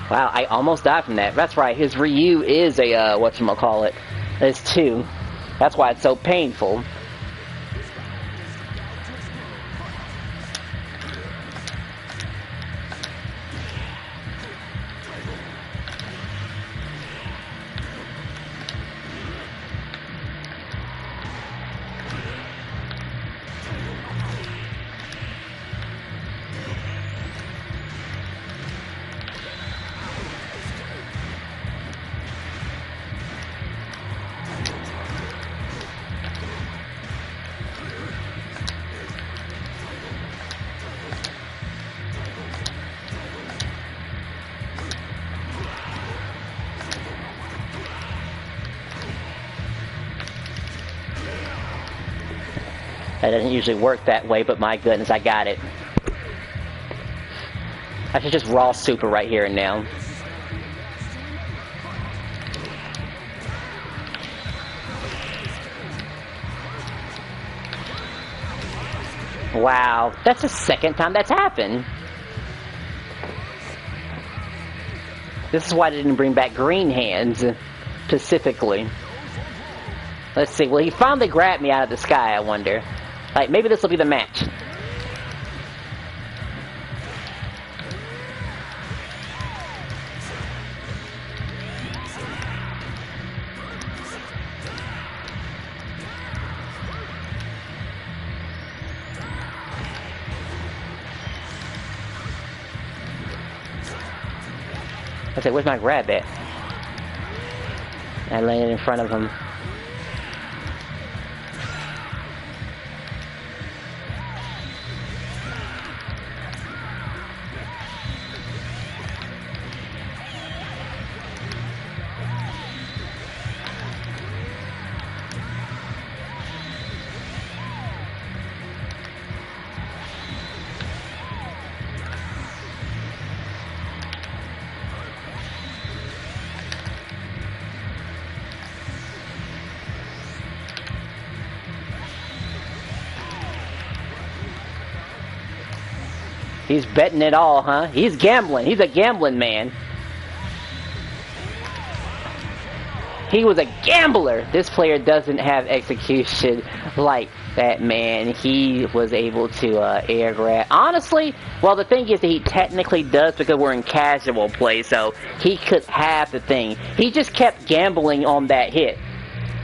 Wow, I almost died from that. That's right, his Ryu is a, whatchamacallit. It's 2. That's why it's so painful. That doesn't usually work that way, but my goodness, I got it. I should just raw super right here and now. Wow, that's the second time that's happened. This is why I didn't bring back green hands, specifically. Let's see, well, he finally grabbed me out of the sky, I wonder. Like, maybe this will be the match. I said, where's my grab at? I landed in front of him. He's betting it all, huh? He's gambling. He's a gambling man. He was a gambler. This player doesn't have execution like that, man. He was able to air grab. Honestly, well, the thing is that he technically does because we're in casual play, so he could have the thing. He just kept gambling on that hit.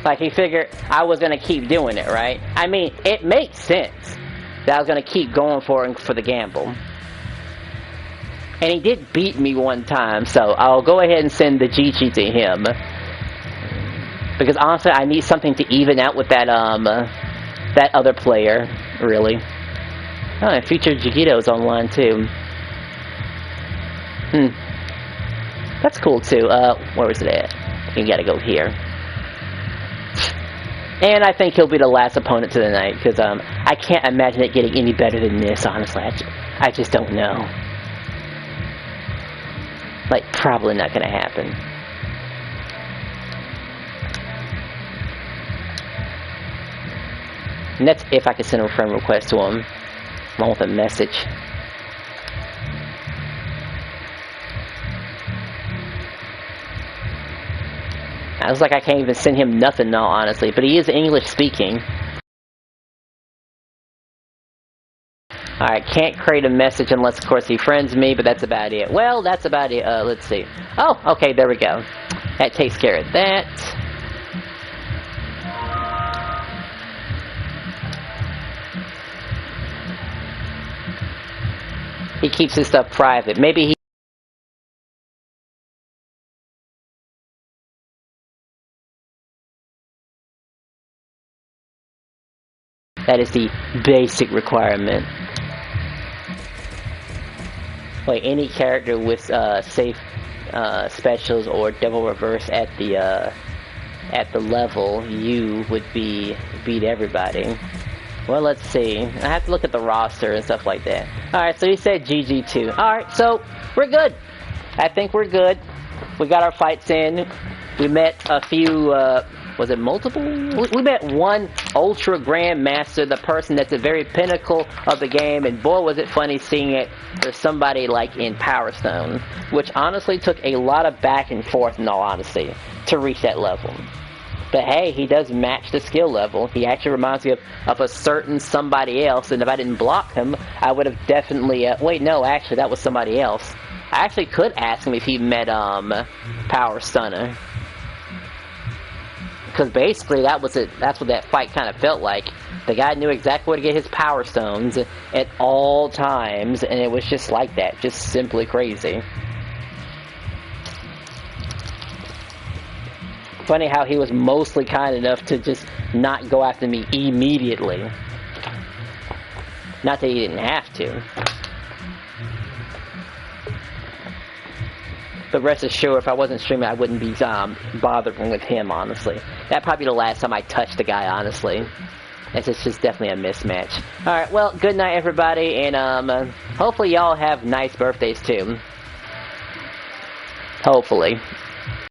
Like, he figured I was going to keep doing it, right? I mean, it makes sense that I was going to keep going for the gamble. And he did beat me one time, so I'll go ahead and send the GG to him. Because honestly, I need something to even out with that that other player, really. Oh, and Future Jigito's online too. That's cool too. Where was it at? You gotta go here. And I think he'll be the last opponent to the night, because I can't imagine it getting any better than this, honestly. I just don't know. Like, probably not gonna happen. And that's if I could send a friend request to him, along with a message. I was like, I can't even send him nothing now, honestly, but he is English speaking. Alright, can't create a message unless, of course, he friends me, but that's about it. Well, that's about it. Let's see. Oh, okay, there we go. That takes care of that. He keeps his stuff private. Maybe he... That is the basic requirement. Wait, any character with safe specials or double reverse at the level, you would beat everybody. Well, let's see. I have to look at the roster and stuff like that. Alright, so you said GG2. Alright, so we're good. I think we're good. We got our fights in. We met a few, was it multiple? We met one Ultra Grandmaster, the person that's the very pinnacle of the game, and boy was it funny seeing it for somebody like in Power Stone, which honestly took a lot of back and forth, in all honesty, to reach that level. But hey, he does match the skill level. He actually reminds me of a certain somebody else, and if I didn't block him, I would have definitely, wait, no, actually, that was somebody else. I actually could ask him if he met, Power Stunner. Because basically, that's what that fight kind of felt like. The guy knew exactly where to get his Power Stones at all times, and it was just like that. Just simply crazy. Funny how he was mostly kind enough to just not go after me immediately. Not that he didn't have to. But rest assured, if I wasn't streaming, I wouldn't be bothering with him, honestly. That'd probably be the last time I touched the guy, honestly. It's just definitely a mismatch. Alright, well, good night, everybody, and hopefully y'all have nice birthdays, too. Hopefully.